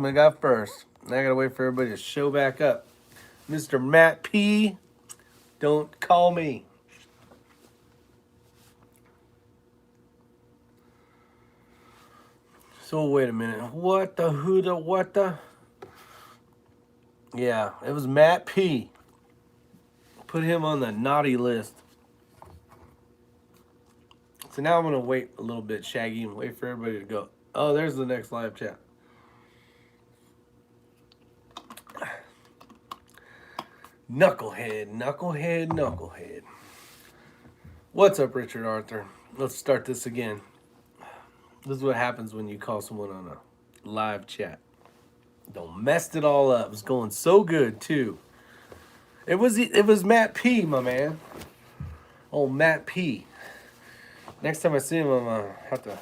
I got first. I gotta wait for everybody to show back up. Mr. Matt P, don't call me. So wait a minute. What the who the what the? Yeah, it was Matt P. Put him on the naughty list. So now I'm gonna wait a little bit, Shaggy, and wait for everybody to go. Oh, there's the next live chat. Knucklehead, knucklehead, knucklehead. What's up, Richard Arthur? Let's start this again. This is what happens when you call someone on a live chat. Don't mess it all up. It's going so good too. It was Matt P, my man. Oh, Matt P. Next time I see him, I'm gonna have to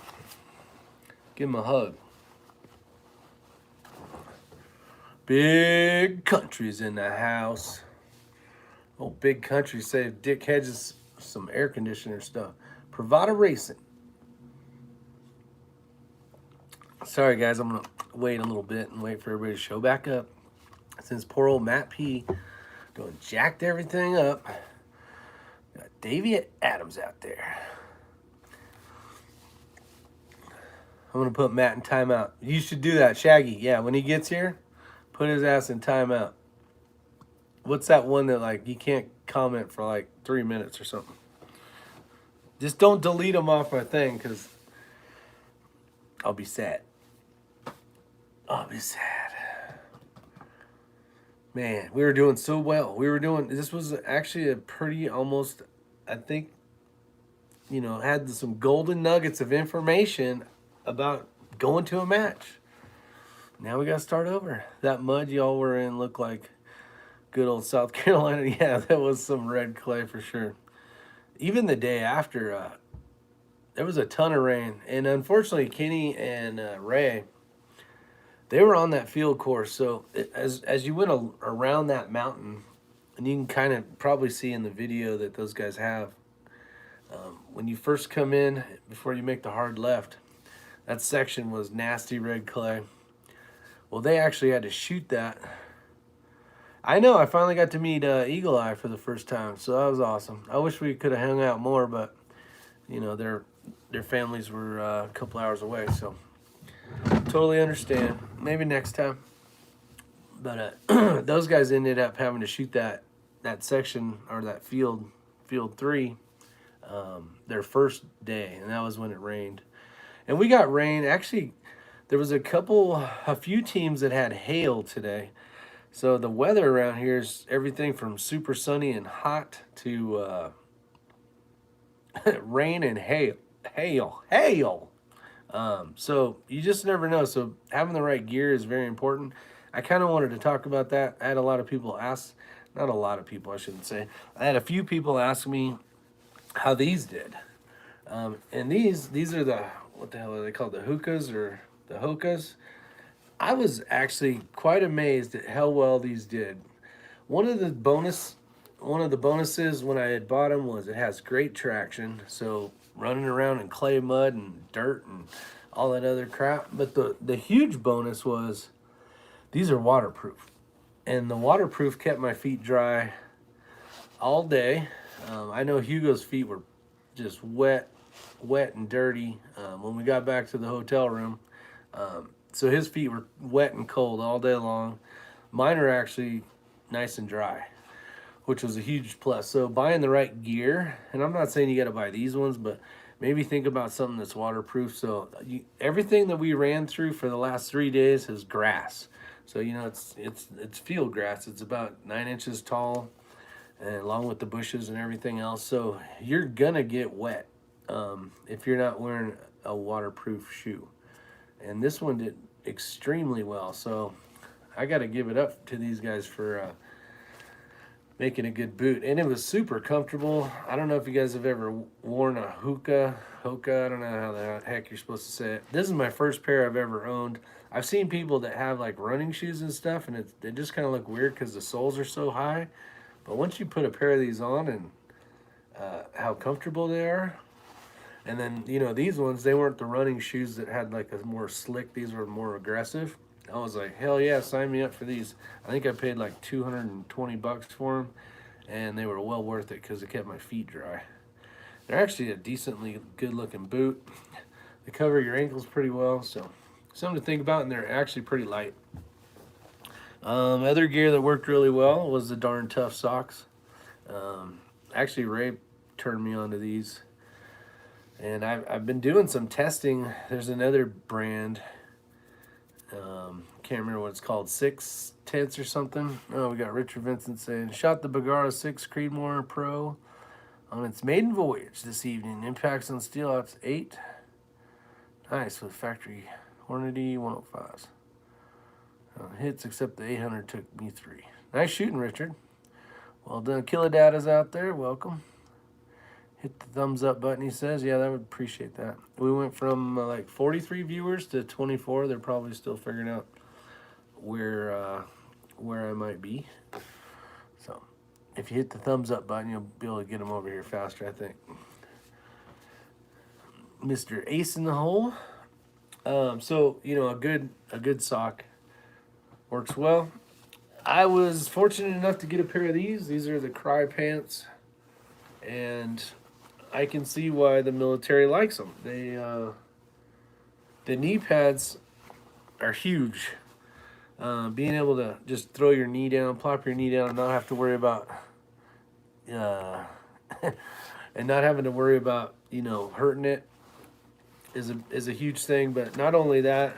give him a hug. Big Country's in the house. Oh, Big Country saved Dick Hedges some air conditioner stuff. Pravada Racing. Sorry, guys, I'm gonna wait a little bit and wait for everybody to show back up. Since poor old Matt P going jacked everything up. Got Davey Adams out there. I'm gonna put Matt in timeout. You should do that, Shaggy. Yeah, when he gets here, put his ass in timeout. What's that one that like you can't comment for like 3 minutes or something? Just don't delete him off my thing, because I'll be sad. I'll be sad. Man, we were doing so well. This was actually a pretty almost, I think, had some golden nuggets of information about going to a match. Now we got to start over. That mud y'all were in looked like good old South Carolina. Yeah, that was some red clay for sure. Even the day after, there was a ton of rain. And unfortunately, Kenny and Ray, they were on that field course. So as you went around that mountain, and you can kind of probably see in the video that those guys have, when you first come in, before you make the hard left, that section was nasty red clay. Well, they actually had to shoot that. I know, I finally got to meet Eagle Eye for the first time, so that was awesome. I wish we could have hung out more, but, their families were a couple hours away, so totally understand. Maybe next time. But those guys ended up having to shoot that section, or that field 3, their first day, and that was when it rained. And we got rain. Actually, there was a few teams that had hail today. So the weather around here is everything from super sunny and hot to rain and hail. So you just never know. So having the right gear is very important. I kind of wanted to talk about that. I had a lot of people ask, not a lot of people, I shouldn't say. I had a few people ask me how these did. And these are what the hell are they called? The hookahs or the hokas? I was actually quite amazed at how well these did. One of the bonuses when I had bought them was it has great traction. So running around in clay, mud, and dirt, and all that other crap. But the huge bonus was these are waterproof, and the waterproof kept my feet dry all day. I know Hugo's feet were just wet and dirty when we got back to the hotel room. So his feet were wet and cold all day long. Mine are actually nice and dry, which was a huge plus. So buying the right gear, and I'm not saying you got to buy these ones, but maybe think about something that's waterproof. So everything that we ran through for the last 3 days is grass. So it's field grass. It's about 9 inches tall, and along with the bushes and everything else. So you're gonna get wet if you're not wearing a waterproof shoe. And this one did extremely well. So I got to give it up to these guys for making a good boot. And it was super comfortable. I don't know if you guys have ever worn a hoka. I don't know how the heck you're supposed to say it. This is my first pair I've ever owned. I've seen people that have like running shoes and stuff, and they just kind of look weird because the soles are so high. But once you put a pair of these on, and how comfortable they are. And then, these ones, they weren't the running shoes that had like a more slick, these were more aggressive. I was like, hell yeah, sign me up for these. I think I paid like $220 for them, and they were well worth it because it kept my feet dry. They're actually a decently good looking boot. They cover your ankles pretty well, so something to think about, and they're actually pretty light. Other gear that worked really well was the Darn Tough socks. Actually, Ray turned me onto these, and I've been doing some testing. There's another brand. Can't remember what it's called, 6 tenths or something. Oh, we got Richard Vincent saying, shot the Bagara 6 Creedmoor Pro on its maiden voyage this evening. Impacts on steel outs 8. Nice, with factory Hornady 105s. Hits except the 800 took me 3. Nice shooting, Richard. Well done. Kilodata's out there. Welcome. Hit the thumbs up button, he says. Yeah, I would appreciate that. We went from like 43 viewers to 24. They're probably still figuring out where I might be. So if you hit the thumbs up button, you'll be able to get them over here faster, I think. Mr. Ace in the hole. So, you know, a good sock works well. I was fortunate enough to get a pair of these. These are the Cry pants, and I can see why the military likes them. They the knee pads are huge. Being able to just throw your knee down, plop your knee down, and not have to worry about and not having to worry about, you know, hurting it is a huge thing. But not only that,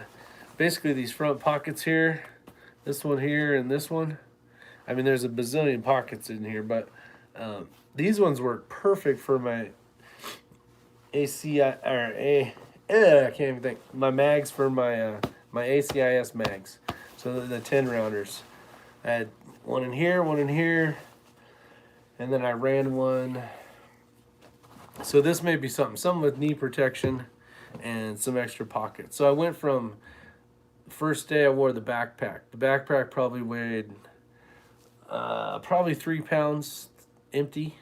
basically these front pockets here, this one here and this one, I mean, there's a bazillion pockets in here, but these ones work perfect for my I can't even think. My mags for my my ACIS mags. So the 10 rounders. I had one in here, and then I ran one. So this may be something with knee protection and some extra pockets. So I went from first day I wore the backpack. The backpack probably weighed probably 3 pounds empty,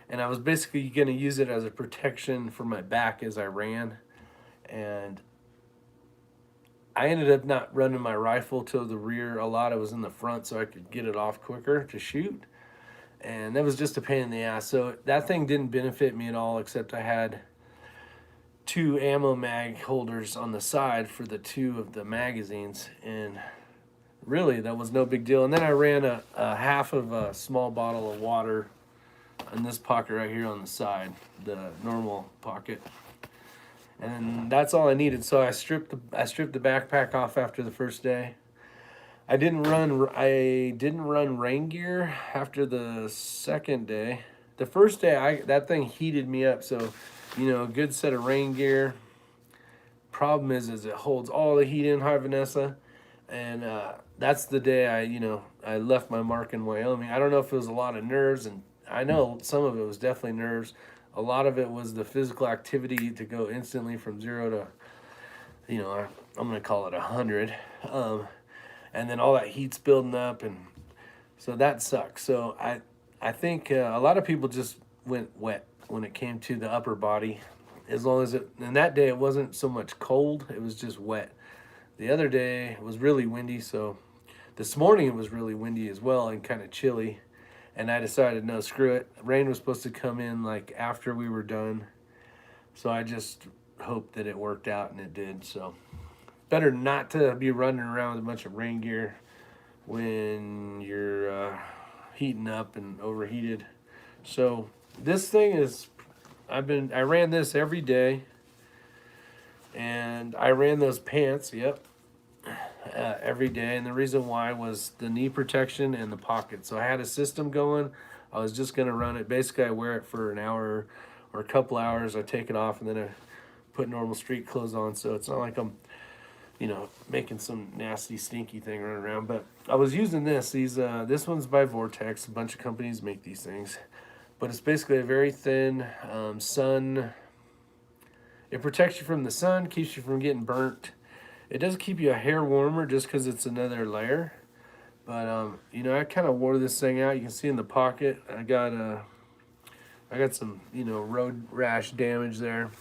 and I was basically going to use it as a protection for my back as I ran. And I ended up not running my rifle to the rear a lot. I was in the front so I could get it off quicker to shoot, and that was just a pain in the ass. So that thing didn't benefit me at all, except I had 2 ammo mag holders on the side for the 2 of the magazines, and really that was no big deal. And then I ran a half of a small bottle of water in this pocket right here on the side, the normal pocket, and that's all I needed. So I stripped the backpack off after the first day. I didn't run rain gear after the second day. The first day that thing heated me up, so you know, a good set of rain gear. Problem is it holds all the heat in, high Vanessa, and that's the day I left my mark in Wyoming. I don't know if it was a lot of nerves, and I know some of it was definitely nerves. A lot of it was the physical activity to go instantly from 0 to, you know, I'm gonna call it 100, and then all that heat's building up, and so that sucks. So I think a lot of people just went wet when it came to the upper body, as long as and that day it wasn't so much cold, it was just wet. The other day it was really windy, so this morning it was really windy as well and kind of chilly, and I decided, no, screw it. Rain was supposed to come in like after we were done, so I just hoped that it worked out, and it did. So better not to be running around with a bunch of rain gear when you're heating up and overheated. So this thing is, I ran this every day, and I ran those pants, every day. And the reason why was the knee protection and the pocket. So I had a system going. I was just gonna run it. Basically, I wear it for an hour or a couple hours. I take it off, and then I put normal street clothes on. So it's not like I'm, you know, making some nasty, stinky thing running around. But I was using this. This one's by Vortex. A bunch of companies make these things. But it's basically a very thin sun. It protects you from the sun, keeps you from getting burnt. It does keep you a hair warmer just because it's another layer. But you know, I kind of wore this thing out. You can see in the pocket, I got some, you know, road rash damage there,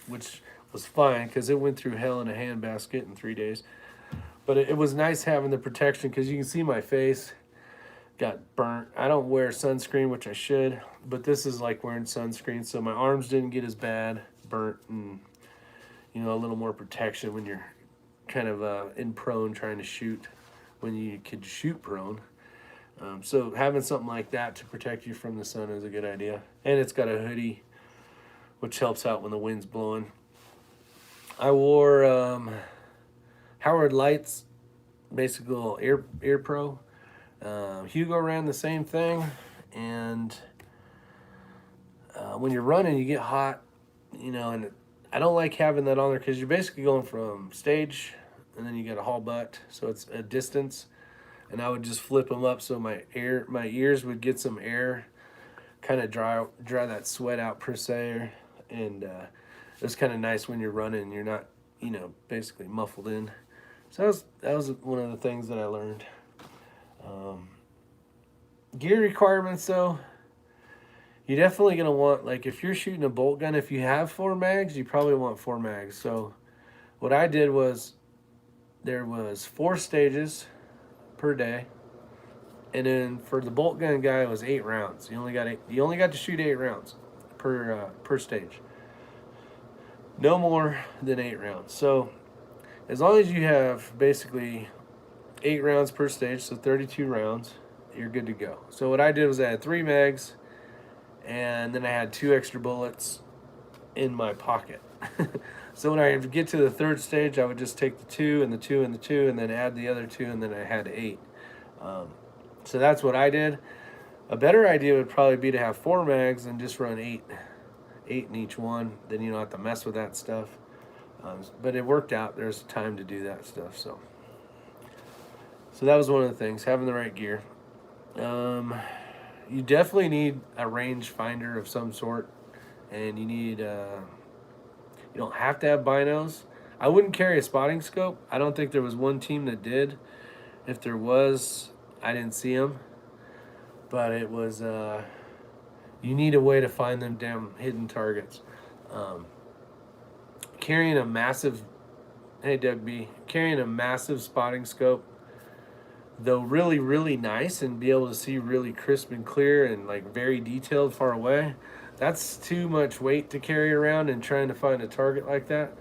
which was fine because it went through hell in a handbasket in 3 days. But it was nice having the protection because you can see my face got burnt. I don't wear sunscreen, which I should, but this is like wearing sunscreen, so my arms didn't get as bad, burnt, and a little more protection when you're kind of in prone trying to shoot when you could shoot prone. So having something like that to protect you from the sun is a good idea. And it's got a hoodie, which helps out when the wind's blowing. I wore Howard Lights, basically a little ear pro. Hugo ran the same thing, and when you're running, you get hot, and I don't like having that on there because you're basically going from stage, and then you got a haul butt, so it's a distance, and I would just flip them up so my ears would get some air, kind of dry that sweat out per se, and it's kind of nice when you're running and you're not, basically muffled in. So that was one of the things that I learned. Gear requirements, though, you're definitely going to want, like, if you're shooting a bolt gun, if you have 4 mags, you probably want 4 mags. So what I did was there was 4 stages per day, and then for the bolt gun guy, it was 8 rounds. You only got to shoot 8 rounds per stage. No more than 8 rounds. So as long as you have basically 8 rounds per stage, so 32 rounds, you're good to go. So what I did was I had 3 mags, and then I had 2 extra bullets in my pocket. So when I would get to the 3rd stage, I would just take the 2 and the 2 and the 2, and then add the other 2, and then I had 8. So that's what I did. A better idea would probably be to have 4 mags and just run 8 in each one. Then you don't have to mess with that stuff. But it worked out. There's time to do that stuff. So that was one of the things, having the right gear. You definitely need a range finder of some sort, and you need you don't have to have binos. I wouldn't carry a spotting scope. I don't think there was one team that did. If there was, I didn't see them, but it was you need a way to find them damn hidden targets. Carrying a massive spotting scope, though really, really nice, and be able to see really crisp and clear and like very detailed far away, that's too much weight to carry around and trying to find a target like that.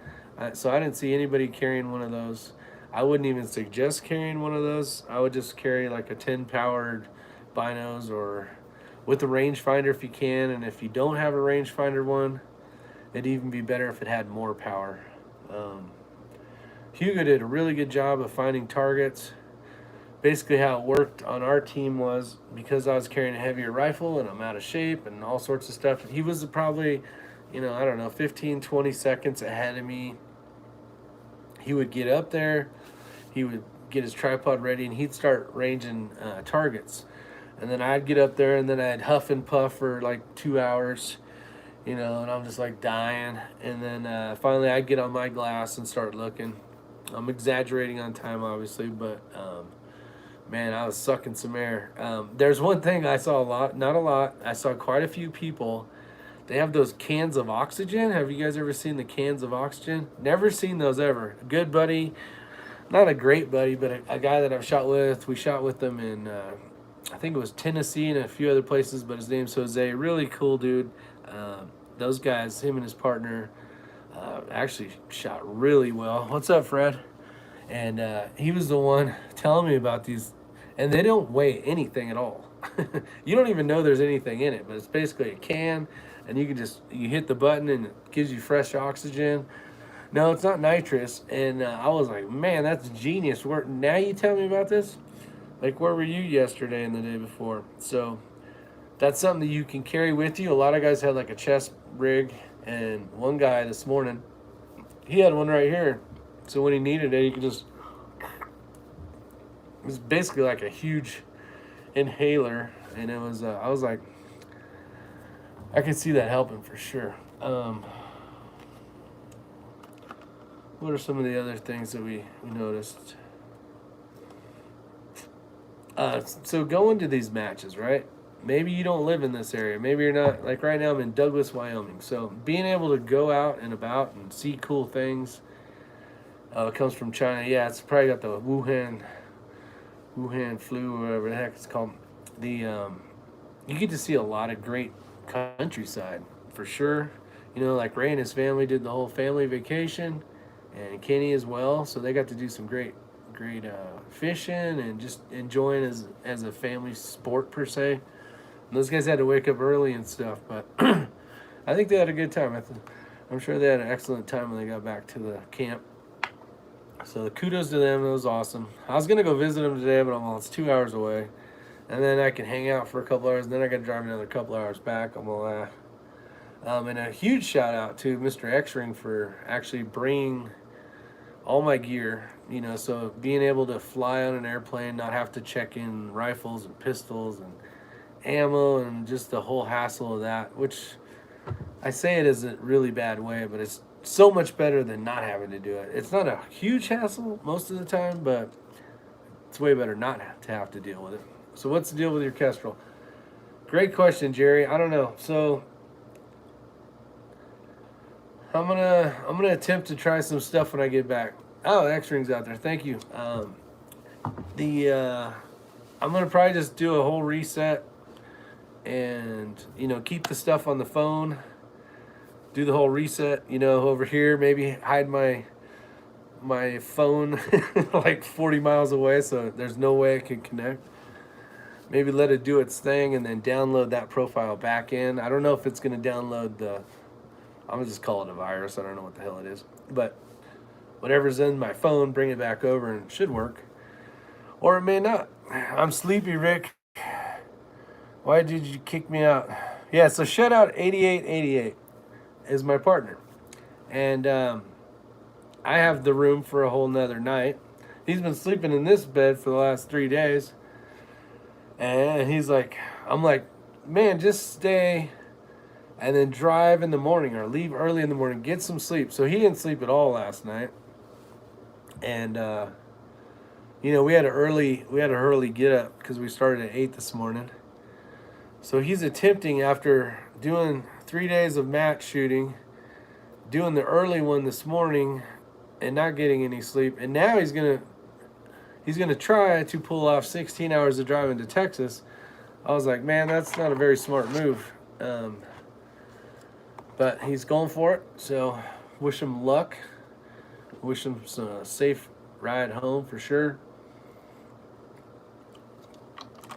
So I didn't see anybody carrying one of those. I wouldn't even suggest carrying one of those. I would just carry like a 10 powered binos, or with a rangefinder if you can. And if you don't have a rangefinder one, it'd even be better if it had more power. Hugo did a really good job of finding targets. Basically how it worked on our team was, because I was carrying a heavier rifle and I'm out of shape and all sorts of stuff, he was probably, 15, 20 seconds ahead of me. He would get up there, he would get his tripod ready, and he'd start ranging targets. And then I'd get up there, and then I'd huff and puff for like 2 hours, and I'm just like dying. And then finally I'd get on my glass and start looking. I'm exaggerating on time, obviously, but man, I was sucking some air. There's one thing I saw not a lot. I saw quite a few people. They have those cans of oxygen. Have you guys ever seen the cans of oxygen? Never seen those ever. A good buddy, not a great buddy, but a guy that I've shot with. We shot with them in, I think it was Tennessee and a few other places, but his name's Jose. Really cool dude. Those guys, him and his partner, actually shot really well. What's up, Fred? And he was the one telling me about these, and they don't weigh anything at all. You don't even know there's anything in it, but it's basically a can, and you hit the button and it gives you fresh oxygen. No, it's not nitrous. And I was like, man, that's genius. Now you tell me about this? Like, where were you yesterday and the day before? So that's something that you can carry with you. A lot of guys had like a chest rig, and one guy this morning, he had one right here. So when he needed it, he could just, it was basically like a huge inhaler. And it was, I was like, I could see that helping for sure. What are some of the other things that we noticed? So going to these matches, right? Maybe you don't live in this area. Maybe you're not, like right now I'm in Douglas, Wyoming. So being able to go out and about and see cool things, It comes from China. Yeah, it's probably got the Wuhan flu, or whatever the heck it's called. The You get to see a lot of great countryside for sure. You know, like Ray and his family did the whole family vacation, and Kenny as well. So they got to do some great fishing and just enjoying as a family sport per se. And those guys had to wake up early and stuff, but I think they had a good time. I'm sure they had an excellent time when they got back to the camp. So kudos to them. It was awesome. I was gonna go visit them today, but it's 2 hours away, and then I can hang out for a couple hours. And then I got to drive another couple hours back. I'm gonna and a huge shout out to Mr. X-Ring for actually bringing all my gear. You know, so being able to fly on an airplane, not have to check in rifles and pistols and ammo and just the whole hassle of that, which I say it is a really bad way, but it's so much better than not having to do it. It's not a huge hassle most of the time, but it's way better not to have to deal with it. So what's the deal with your Kestrel? Great question, Jerry. I don't know. So I'm gonna attempt to try some stuff when I get back. Oh, the X-Ring's out there. Thank you. I'm gonna probably just do a whole reset and keep the stuff on the phone. Do the whole reset, over here. Maybe hide my phone like 40 miles away, so there's no way I can connect. Maybe let it do its thing and then download that profile back in. I don't know if it's going to download I'm gonna just call it a virus. I don't know what the hell it is, but whatever's in my phone, bring it back over and it should work. Or it may not. I'm sleepy, Rick. Why did you kick me out? Yeah, so shout out 8888 is my partner. And I have the room for a whole nother night. He's been sleeping in this bed for the last 3 days. And he's like, I'm like, man, just stay and then drive in the morning or leave early in the morning, get some sleep. So he didn't sleep at all last night. And we had an early get up because we started at 8 this morning. So he's attempting, after doing 3 days of match shooting, doing the early one this morning and not getting any sleep. And now he's gonna try to pull off 16 hours of driving to Texas. I was like, man, that's not a very smart move. But he's going for it. So wish him luck. Wish him some safe ride home for sure.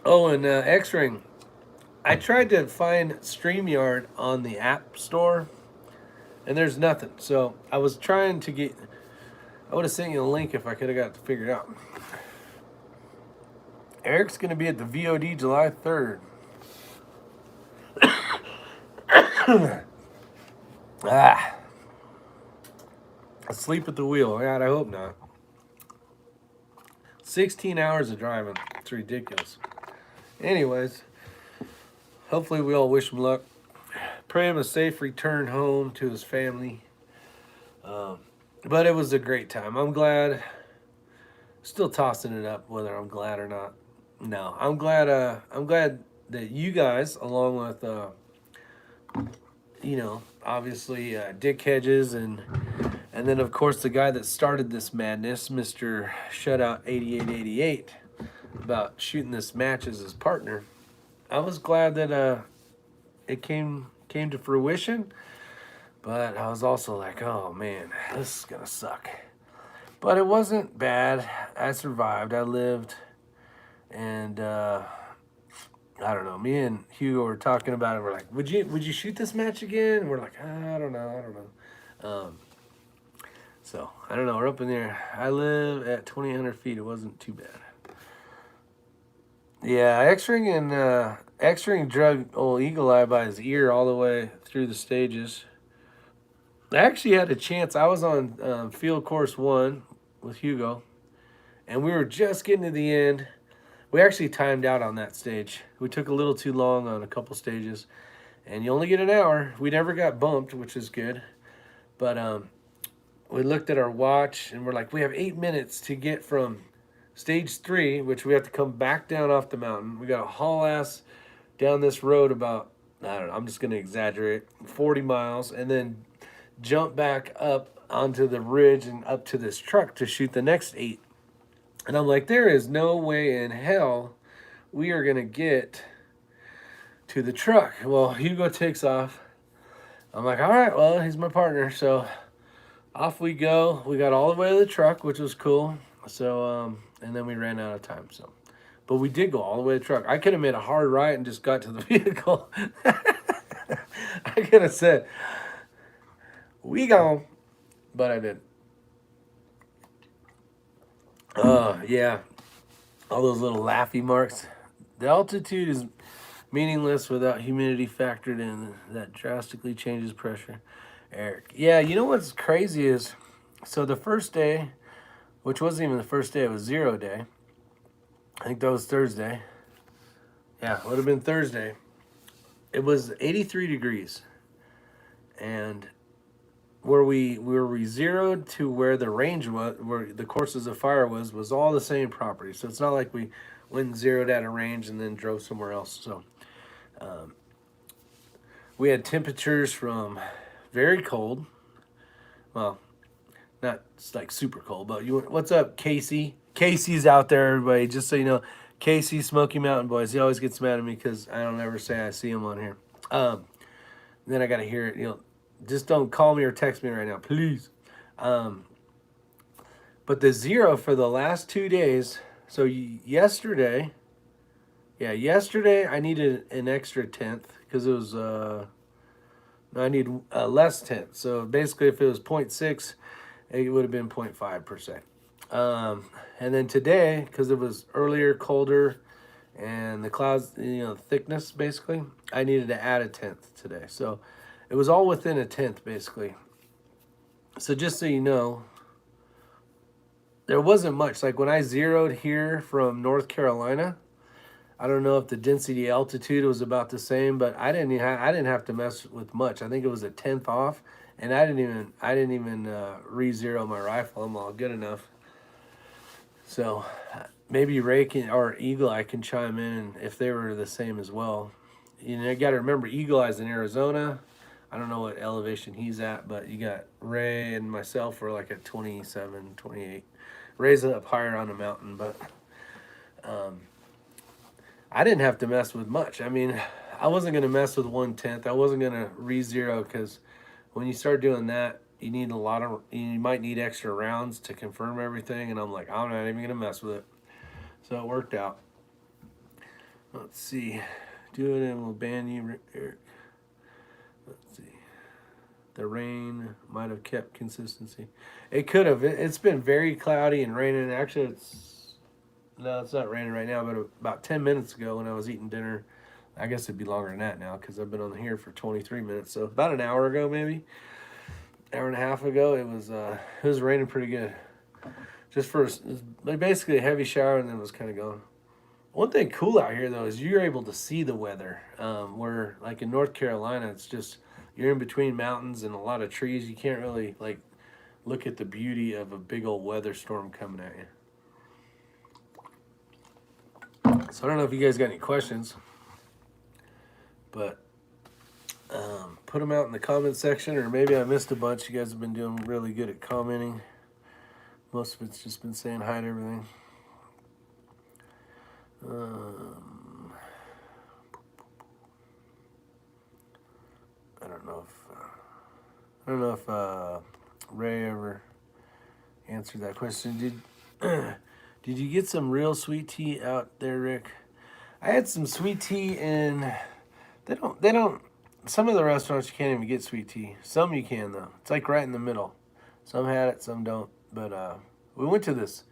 Oh, and X-Ring. I tried to find StreamYard on the App Store, and there's nothing. So I was trying to get... I would have sent you a link if I could have got it figured out. Eric's going to be at the VOD July 3rd. Asleep at the wheel. God, I hope not. 16 hours of driving. It's ridiculous. Anyways, hopefully we all wish him luck. Pray him a safe return home to his family. But it was a great time. I'm glad. Still tossing it up whether I'm glad or not. No, I'm glad that you guys, along with obviously Dick Hedges and then of course the guy that started this madness, Mr. Shutout 8888, about shooting this match as his partner. I was glad that it came to fruition, but I was also like, oh man, this is gonna suck. But it wasn't bad. I survived. I lived. And I don't know. Me and Hugo were talking about it. We're like, would you shoot this match again? And we're like, I don't know. So I don't know. We're up in there. I live at 2,800 feet. It wasn't too bad. Yeah, X-Ring drug old Eagle Eye by his ear all the way through the stages. I actually had a chance. I was on field course 1 with Hugo, and we were just getting to the end. We actually timed out on that stage. We took a little too long on a couple stages, and you only get an hour. We never got bumped, which is good. But we looked at our watch, and we're like, we have 8 minutes to get from stage 3, which we have to come back down off the mountain. We got to haul ass down this road about, I don't know, I'm just going to exaggerate, 40 miles, and then jump back up onto the ridge and up to this truck to shoot the next 8. And I'm like, there is no way in hell we are going to get to the truck. Well, Hugo takes off. I'm like, all right, well, he's my partner. So off we go. We got all the way to the truck, which was cool. So, and then we ran out of time. So, but we did go all the way to the truck. I could have made a hard right and just got to the vehicle. I could have said, we gone, but I didn't. Yeah, all those little laughy marks. The altitude is meaningless without humidity factored in. That drastically changes pressure. Eric. Yeah, you know what's crazy is, so the first day, which wasn't even the first day, it was 0 day. I think that was Thursday. Yeah, it would have been Thursday. It was 83 degrees. And where we zeroed to where the range was, where the courses of fire was all the same property. So it's not like we went and zeroed at a range and then drove somewhere else. So we had temperatures from very cold, well, not like super cold, but what's up, Casey? Casey's out there, everybody. Just so you know, Casey, Smoky Mountain Boys. He always gets mad at me because I don't ever say I see him on here. Then I got to hear it, just don't call me or text me right now, please. But the 0 for the last 2 days, so yesterday I needed an extra tenth because it was, I need less tenth. So basically if it was 0.6, it would have been 0.5%. And then today, because it was earlier, colder, and the clouds, thickness, basically, I needed to add a tenth today. So it was all within a tenth, basically. So just so you know, there wasn't much. Like when I zeroed here from North Carolina, I don't know if the density altitude was about the same, but I didn't have to mess with much. I think it was a tenth off, and I didn't even re-zero my rifle. I'm all good enough. So maybe Ray or Eagle Eye can chime in if they were the same as well. You got to remember, Eagle Eye's in Arizona. I don't know what elevation he's at, but you got Ray and myself were like at 27, 28. Ray's up higher on the mountain, but I didn't have to mess with much. I mean, I wasn't going to mess with 1/10. I wasn't going to re-zero because when you start doing that, you might need extra rounds to confirm everything. And I'm like, I'm not even going to mess with it. So it worked out. Let's see. Do it and we'll ban you, Eric. Let's see. The rain might have kept consistency. It could have. It's been very cloudy and raining. Actually, it's not raining right now, but about 10 minutes ago when I was eating dinner, I guess it'd be longer than that now because I've been on here for 23 minutes. So about an hour ago, maybe, hour and a half ago, it was raining pretty good. Just for basically a heavy shower and then it was kind of gone. One thing cool out here though is you're able to see the weather. Where like in North Carolina, it's just you're in between mountains and a lot of trees. You can't really like look at the beauty of a big old weather storm coming at you. So I don't know if you guys got any questions, but put them out in the comment section, or maybe I missed a bunch. You guys have been doing really good at commenting. Most of it's just been saying hi to everything. I don't know if Ray ever answered that question. Did you get some real sweet tea out there, Rick? I had some sweet tea, and they don't. Some of the restaurants you can't even get sweet tea. Some you can though. It's like right in the middle. Some had it, some don't. But we went to this.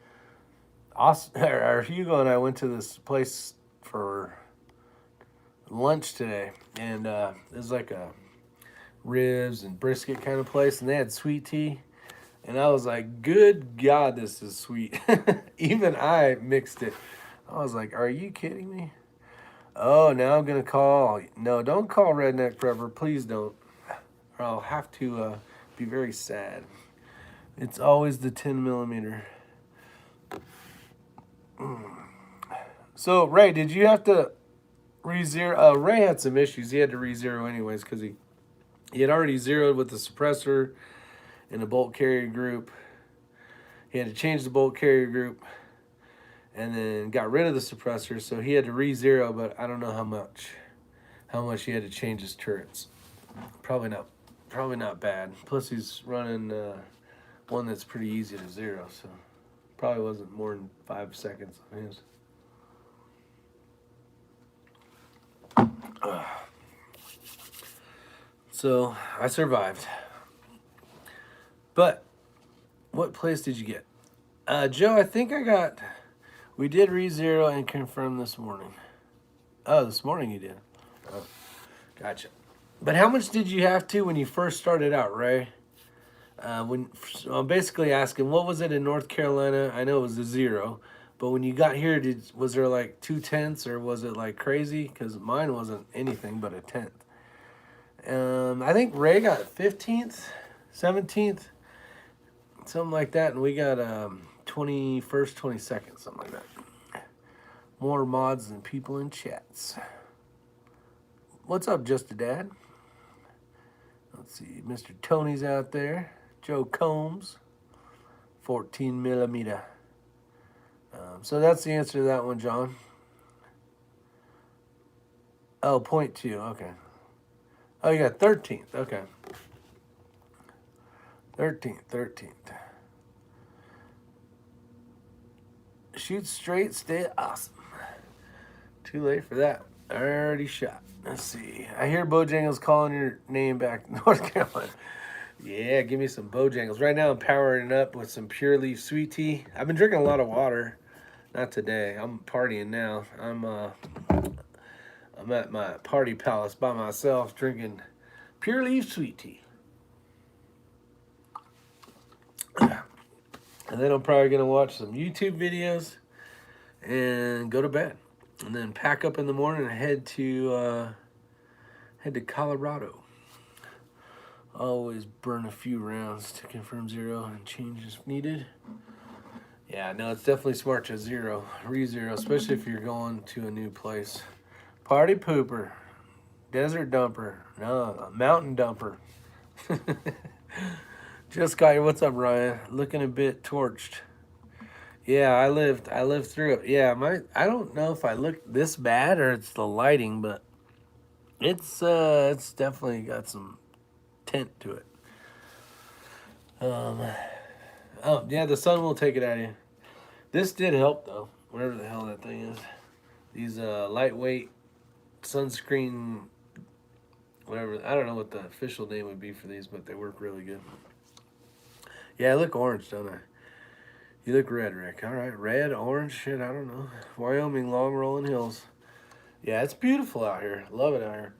Our Hugo and I went to this place for lunch today, and it was like a ribs and brisket kind of place, and they had sweet tea, and I was like, good God, this is sweet. Even I mixed it. I was like, are you kidding me? Oh, now I'm gonna call. No, don't call Redneck Prepper, please don't, or I'll have to be very sad. It's always the 10 millimeter. So Ray, did you have to re-zero? Ray had some issues. He had to re-zero anyways because he had already zeroed with the suppressor, in a bolt carrier group. He had to change the bolt carrier group, and then got rid of the suppressor, so he had to re-zero, but I don't know how much he had to change his turrets. Probably not bad. Plus he's running one that's pretty easy to zero, so probably wasn't more than 5 seconds on his. So I survived. But what place did you get? Joe, I think we did re-zero and confirm this morning. Oh, this morning you did. Oh, gotcha. But how much did you have to when you first started out, Ray? So I'm basically asking, what was it in North Carolina? I know it was a 0, but when you got here, was there like 2/10 or was it like crazy? Because mine wasn't anything but a 10th. I think Ray got 15th, 17th, something like that, and we got 21st, 22nd, something like that. More mods than people in chats. What's up, Just a Dad? Let's see, Mr. Tony's out there. Joe Combs, 14 millimeter. So that's the answer to that one, John. Oh, 0.2, okay. Oh, you got 13th, okay. 13th. Shoot straight, stay awesome. Too late for that. I already shot. Let's see. I hear Bojangles calling your name back North Carolina. Yeah, give me some Bojangles. Right now I'm powering it up with some Pure Leaf sweet tea. I've been drinking a lot of water. Not today. I'm partying now. I'm at my party palace by myself drinking Pure Leaf sweet tea. And then I'm probably going to watch some YouTube videos and go to bed. And then pack up in the morning and head to Colorado. Always burn a few rounds to confirm 0 and change if needed. Yeah, no, it's definitely smart to re-zero, especially if you're going to a new place. Party pooper, desert dumper, no, mountain dumper. Just got here. What's up, Ryan? Looking a bit torched. Yeah, I lived through it. Yeah, I don't know if I look this bad or it's the lighting, but it's definitely got some tint to it. Oh yeah, the sun will take it out of you. This did help though, whatever the hell that thing is. These lightweight sunscreen, whatever. I don't know what the official name would be for these, but they work really good. Yeah, I look orange, don't I? You look red, Rick. All right, red, orange, shit, I don't know. Wyoming, long rolling hills. Yeah, it's beautiful out here. Love it out here.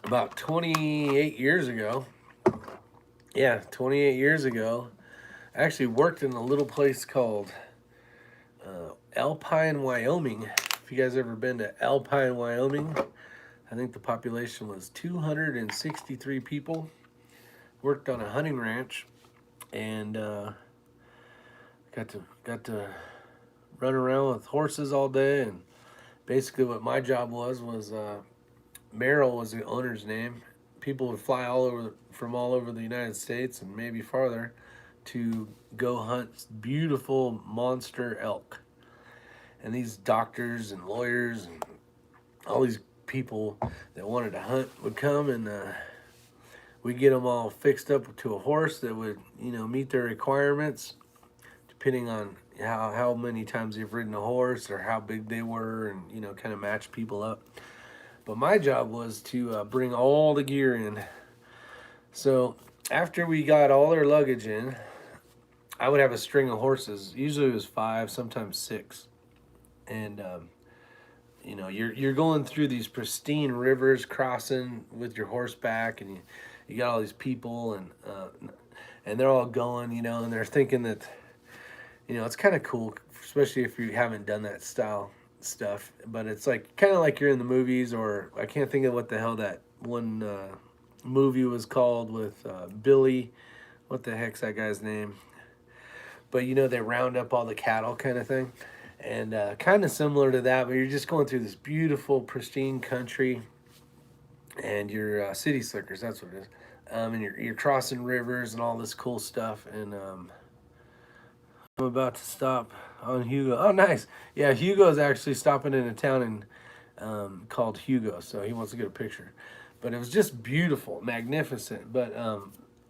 About 28 years ago. Yeah, 28 years ago. I actually worked in a little place called Alpine, Wyoming. If you guys ever been to Alpine, Wyoming, I think the population was 263 people. Worked on a hunting ranch, and got to run around with horses all day. And basically, what my job was Merrill was the owner's name. People would fly from all over the United States and maybe farther to go hunt beautiful monster elk. And these doctors and lawyers and all these people that wanted to hunt would come, and we'd get them all fixed up to a horse that would, meet their requirements, depending on how many times they've ridden a horse or how big they were, and, kind of match people up. But my job was to bring all the gear in. So after we got all their luggage in, I would have a string of horses. Usually it was 5, sometimes 6. And, you're going through these pristine rivers, crossing with your horseback, and you got all these people, and they're all going, and they're thinking that, it's kind of cool, especially if you haven't done that style stuff. But it's like kind of like you're in the movies, or I can't think of what the hell that one movie was called with Billy. What the heck's that guy's name? But they round up all the cattle kind of thing. And kind of similar to that, but you're just going through this beautiful, pristine country, and you're city slickers, that's what it is. and you're crossing rivers and all this cool stuff. And I'm about to stop on Hugo. Oh, nice. Yeah, Hugo's actually stopping in a town called Hugo, so he wants to get a picture. But it was just beautiful, magnificent. But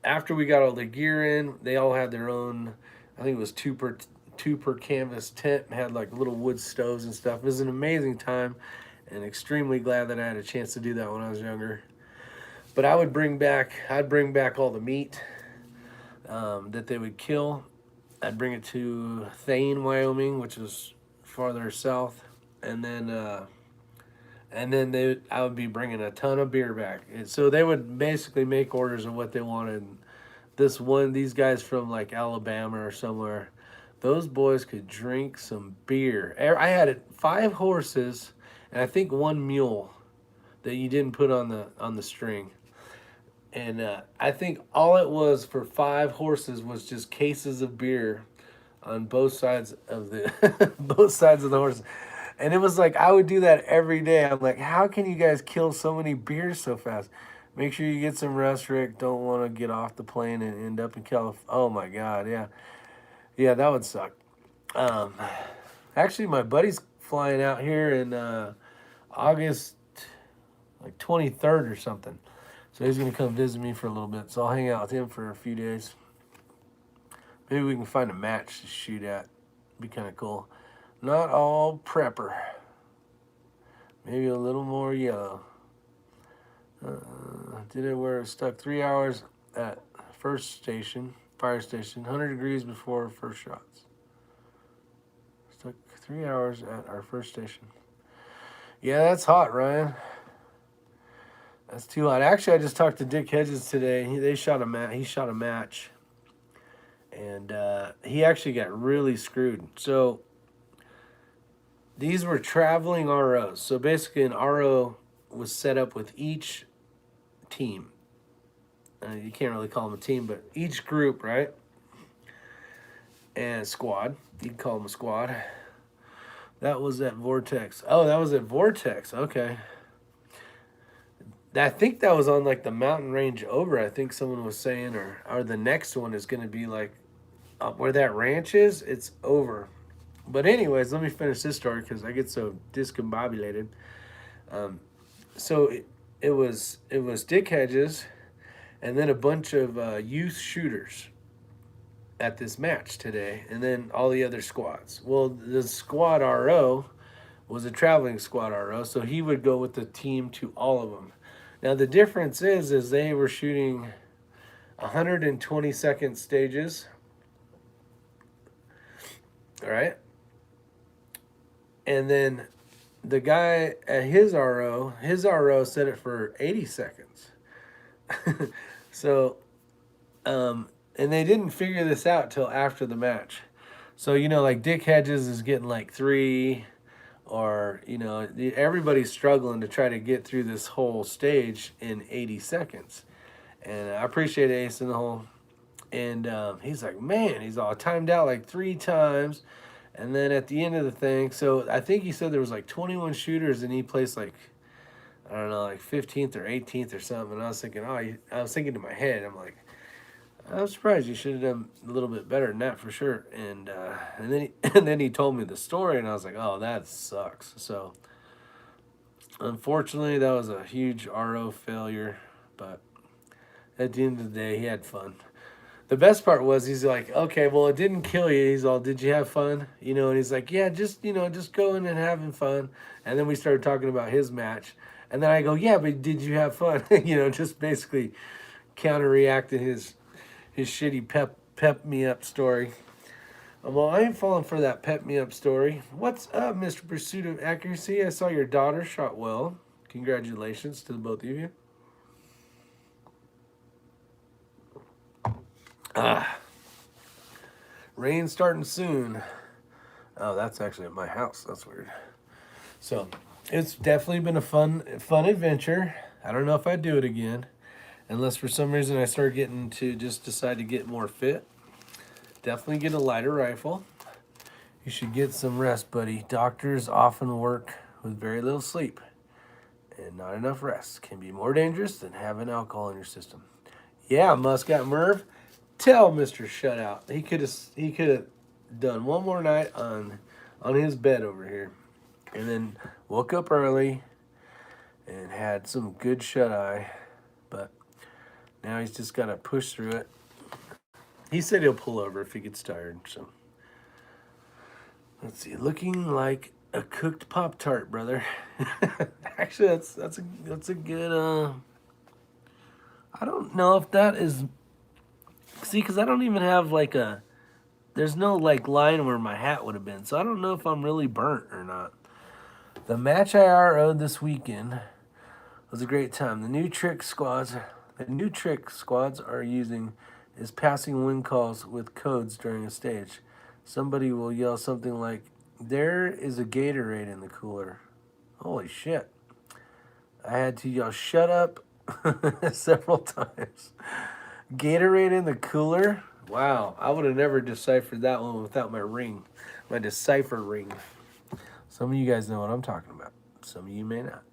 after we got all the gear in, they all had their own. I think it was two per canvas tent, and had like little wood stoves and stuff. It was an amazing time, and extremely glad that I had a chance to do that when I was younger. But I'd bring back all the meat that they would kill. I'd bring it to Thane, Wyoming, which is farther south, and then I would be bringing a ton of beer back. And so they would basically make orders of what they wanted. These guys from like Alabama or somewhere, those boys could drink some beer. I had 5 horses, and I think 1 mule that you didn't put on the string. And I think all it was for 5 horses was just cases of beer on both sides of the both sides of the horse. And it was like I would do that every day. I'm like, how can you guys kill so many beers so fast? Make sure you get some rest, Rick. Don't want to get off the plane and end up in California. Oh my God, yeah, that would suck. Um, Actually, my buddy's flying out here in August, like 23rd or something. So he's gonna come visit me for a little bit. So I'll hang out with him for a few days. Maybe we can find a match to shoot at. Be kind of cool. Not all prepper. Maybe a little more yellow. Did it where it stuck 3 hours at first station, fire station, 100 degrees before first shots. Stuck 3 hours at our first station. Yeah, that's hot, Ryan. That's too hot. Actually, I just talked to Dick Hedges today. He shot a match, and he actually got really screwed. So these were traveling ROs. So basically, an RO was set up with each team. You can't really call them a team, but each group, right? And squad. You'd call them a squad. That was at Vortex. Oh, that was at Vortex. Okay. I think that was on like the mountain range over. I think someone was saying, or the next one is going to be like where that ranch is. It's over. But anyways, let me finish this story because I get so discombobulated. So it was Dick Hedges, and then a bunch of youth shooters at this match today, and then all the other squads. Well, the squad RO was a traveling squad RO, so he would go with the team to all of them. Now the difference is they were shooting 120-second stages. All right. And then the guy at his RO set it for 80 seconds. So, and they didn't figure this out till after the match. So, like Dick Hedges is getting like 3, or, everybody's struggling to try to get through this whole stage in 80 seconds. And I appreciate Ace in the hole. And he's like, man, he's all timed out like 3 times. And then at the end of the thing, so I think he said there was like 21 shooters, and he placed like, I don't know, like 15th or 18th or something. And I was thinking, I was thinking to my head, I'm like, I'm surprised you should have done a little bit better than that for sure. And then he told me the story, and I was like, oh, that sucks. So unfortunately, that was a huge RO failure. But at the end of the day, he had fun. The best part was he's like, okay, well, it didn't kill you. He's all, did you have fun? And he's like, yeah, just going and having fun. And then we started talking about his match. And then I go, yeah, but did you have fun? Just basically counter-reacted his shitty pep me up story. Well, I ain't falling for that pep me up story. What's up, Mr. Pursuit of Accuracy? I saw your daughter shot well. Congratulations to the both of you. Rain starting soon. Oh, that's actually at my house. That's weird. So, it's definitely been a fun adventure. I don't know if I'd do it again, unless for some reason I start getting to just decide to get more fit. Definitely get a lighter rifle. You should get some rest, buddy. Doctors often work with very little sleep, and not enough rest can be more dangerous than having alcohol in your system. Yeah, Muscat Merv. Tell Mr. Shutout. He could have done one more night on his bed over here. And then woke up early and had some good shut eye. But now he's just got to push through it. He said he'll pull over if he gets tired. So let's see. Looking like a cooked Pop-Tart, brother. Actually, that's a good. I don't know if that is. See, because I don't even have like a. There's no like line where my hat would have been, so I don't know if I'm really burnt or not. The match I RO'd this weekend was a great time. The new trick squads are using is passing win calls with codes during a stage. Somebody will yell something like, "There is a Gatorade in the cooler." Holy shit. I had to yell, "Shut up," several times. Gatorade in the cooler? Wow, I would have never deciphered that one without my ring, my decipher ring. Some of you guys know what I'm talking about. Some of you may not.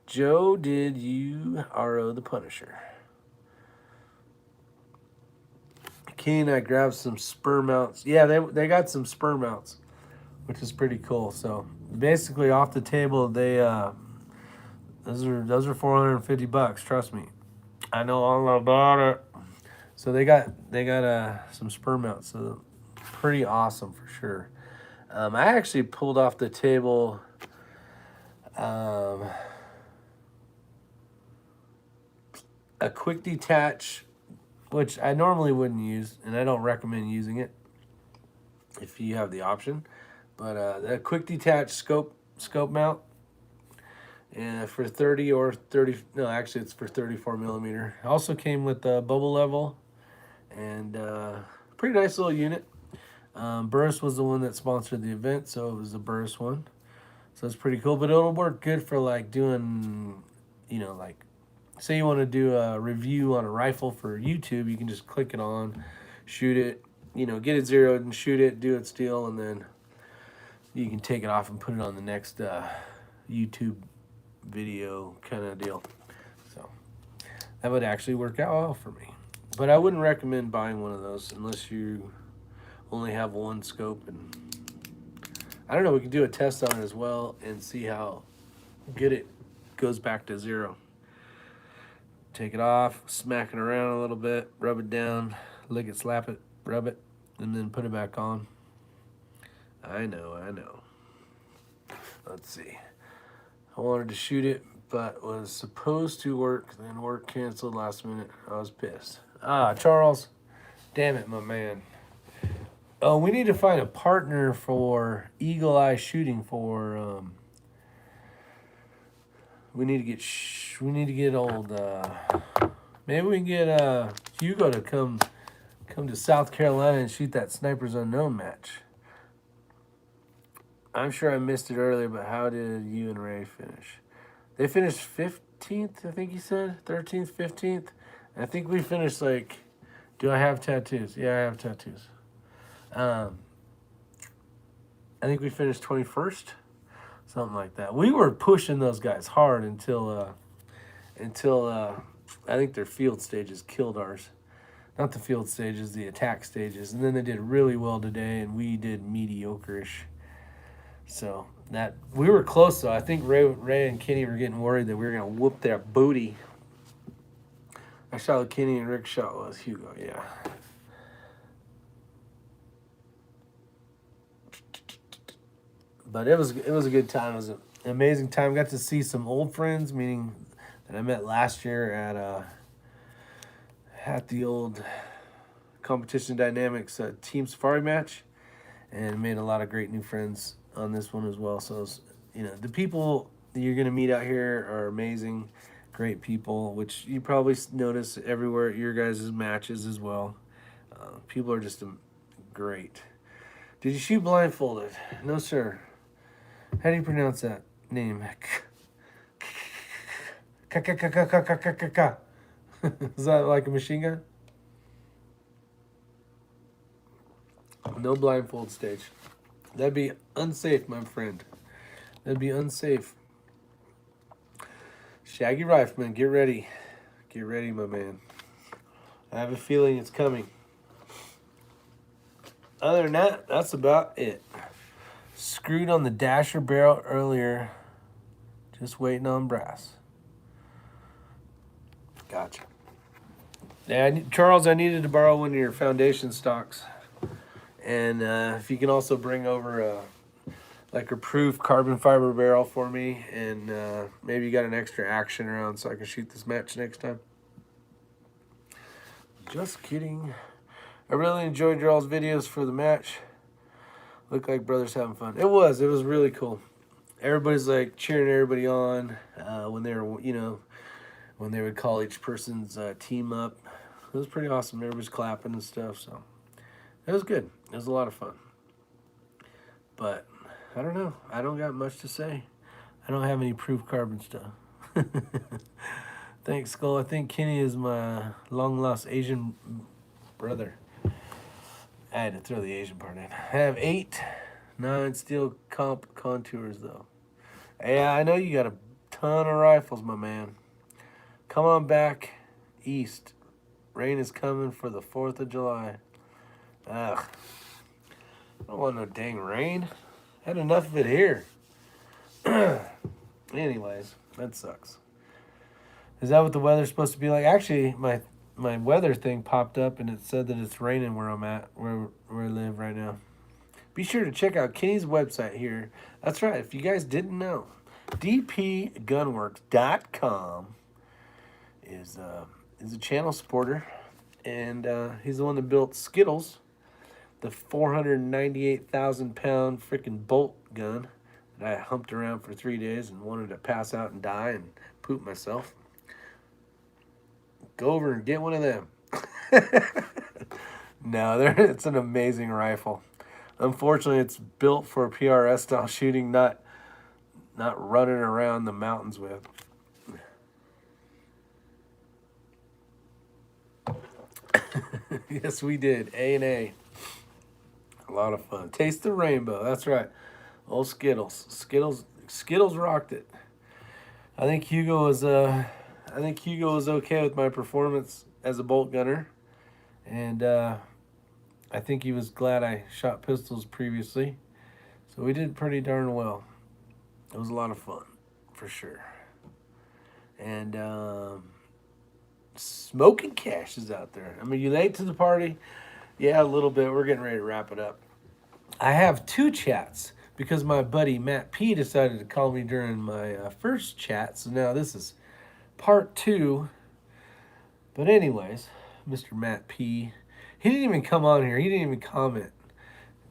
Joe, did you RO the Punisher? Kenny and I grabbed some spur mounts. Yeah, they got some spur mounts, which is pretty cool. So basically, off the table, they those are $450. Trust me, I know all about it. So they got some spur mounts. So pretty awesome for sure. I actually pulled off the table. A quick detach, which I normally wouldn't use, and I don't recommend using it if you have the option. But a quick detach scope mount, and for 30 or 30. No, actually, it's for 34 millimeter. Also came with a bubble level, and pretty nice little unit. Burris was the one that sponsored the event, so it was the Burris one. So it's pretty cool, but it'll work good for like doing, like say you want to do a review on a rifle for YouTube, you can just click it on, shoot it, get it zeroed and shoot it, do its deal, and then you can take it off and put it on the next YouTube video kind of deal. So that would actually work out well for me. But I wouldn't recommend buying one of those unless you only have one scope. And I don't know, we can do a test on it as well and see how good it goes back to zero. Take it off, smack it around a little bit, rub it down, lick it, slap it, rub it, and then put it back on. I know. Let's see. I wanted to shoot it, but was supposed to work, then work canceled last minute. I was pissed. Charles. Damn it, my man. Oh, we need to find a partner for Eagle Eye shooting for we need to get old maybe we can get Hugo to come to South Carolina and shoot that Snipers Unknown match. I'm sure I missed it earlier, but how did you and Ray finish? They finished 15th, I think he said. 13th, 15th. I think we finished like, do I have tattoos? Yeah, I have tattoos. I think we finished 21st. Something like that. We were pushing those guys hard until I think their field stages killed ours. Not the field stages, the attack stages. And then they did really well today, and we did mediocre-ish. So that we were close though. I think Ray and Kenny were getting worried that we were gonna whoop their booty. I shot what Kenny and Rick shot was Hugo, yeah. But it was a good time. It was an amazing time. Got to see some old friends, meaning that I met last year at the old Competition Dynamics Team Safari match, and made a lot of great new friends on this one as well. So, the people that you're going to meet out here are amazing, great people, which you probably notice everywhere at your guys' matches as well. People are just great. Did you shoot blindfolded? No, sir. How do you pronounce that name? Is that like a machine gun? No blindfold stage. That'd be unsafe, my friend. That'd be unsafe. Shaggy Rifleman, get ready. Get ready, my man. I have a feeling it's coming. Other than that, that's about it. Screwed on the dasher barrel earlier. Just waiting on brass. Gotcha. Yeah, Charles, I needed to borrow one of your foundation stocks. And if you can also bring over like a proof carbon fiber barrel for me, and maybe you got an extra action around so I can shoot this match next time. Just kidding. I really enjoyed y'all's videos for the match. Looked like brothers having fun. It was really cool. Everybody's like cheering everybody on when they were, you know, when they would call each person's team up. It was pretty awesome. Everybody's clapping and stuff, so it was good. It was a lot of fun. But I don't know. I don't got much to say. I don't have any proof carbon stuff. Thanks, Skull. I think Kenny is my long-lost Asian brother. I had to throw the Asian part in. I have 8-9 steel comp contours, though. Yeah, I know you got a ton of rifles, my man. Come on back east. Rain is coming for the 4th of July. Ugh. I don't want no dang rain. Had enough of it here. Anyways, that sucks. Is that what the weather's supposed to be like? Actually, my weather thing popped up and it said that it's raining where I'm at, where I live right now. Be sure to check out Kenny's website here. That's right, if you guys didn't know, dpgunworks.com is a channel supporter, and he's the one that built Skittles, the 498,000-pound freaking bolt gun that I humped around for 3 days and wanted to pass out and die and poop myself. Go over and get one of them. No, it's an amazing rifle. Unfortunately, it's built for PRS style shooting, not running around the mountains with. Yes, we did. A&A. A lot of fun. Taste the rainbow. That's right. Old Skittles. Skittles rocked it. I think Hugo was okay with my performance as a bolt gunner, and I think he was glad I shot pistols previously. So we did pretty darn well. It was a lot of fun, for sure. And Smoking Cash is out there. I mean, you late to the party? Yeah, a little bit. We're getting ready to wrap it up. I have 2 chats because my buddy Matt P decided to call me during my first chat. So now this is part 2. But anyways, Mr. Matt P, he didn't even come on here. He didn't even comment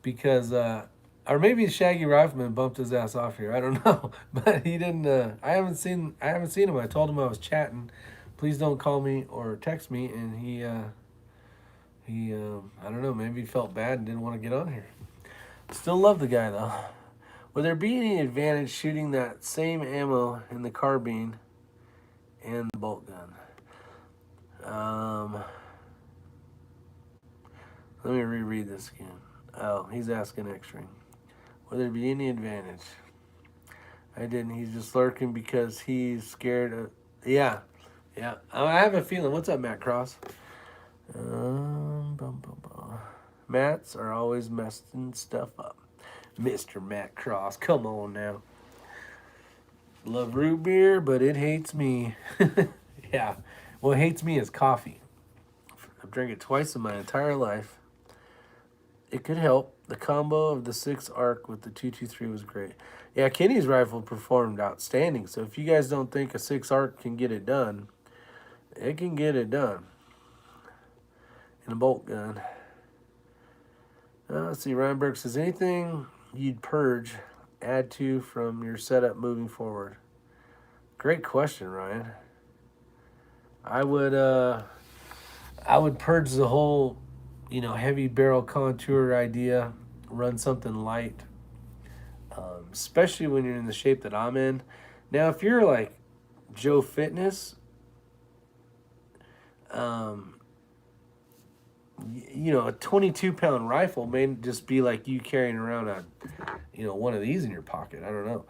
because, or maybe Shaggy Rifleman bumped his ass off here. I don't know, but he didn't. I haven't seen him. I told him I was chatting. Please don't call me or text me, and he I don't know. Maybe he felt bad and didn't want to get on here. Still love the guy though. Would there be any advantage shooting that same ammo in the carbine and the bolt gun? Let me reread this again. Oh, he's asking X-Ring. Would there be any advantage? I didn't. He's just lurking because he's scared of... Yeah. I have a feeling. What's up, Matt Cross? Matts are always messing stuff up. Mr. Matt Cross, come on now. Love root beer, but it hates me. Yeah. What hates me is coffee. I've drank it twice in my entire life. It could help. The combo of the 6 arc with the 223 was great. Yeah, Kenny's rifle performed outstanding. So if you guys don't think a 6 arc can get it done, it can get it done. In a bolt gun. Let's see, Ryan Burke says, anything you'd purge, add to from your setup moving forward? Great question, Ryan. I would purge the whole, heavy barrel contour idea, run something light, especially when you're in the shape that I'm in. Now, if you're like Joe Fitness, a 22-pound rifle may just be like you carrying around one of these in your pocket. I don't know.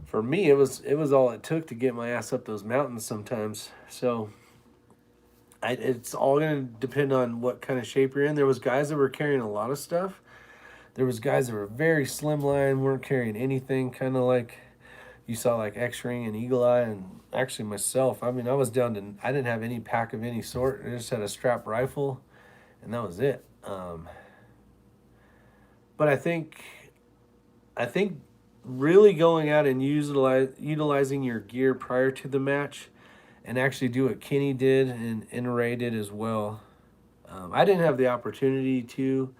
For me, it was all it took to get my ass up those mountains sometimes. So It's all going to depend on what kind of shape you're in. There was guys that were carrying a lot of stuff. There was guys that were very slimline, weren't carrying anything, kind of like you saw like X-Ring and Eagle Eye, and actually myself. I mean, I was down to, I didn't have any pack of any sort. I just had a strap rifle, and that was it. But I think really going out and utilizing your gear prior to the match, and actually do what Kenny did and Ray did as well. I didn't have the opportunity to,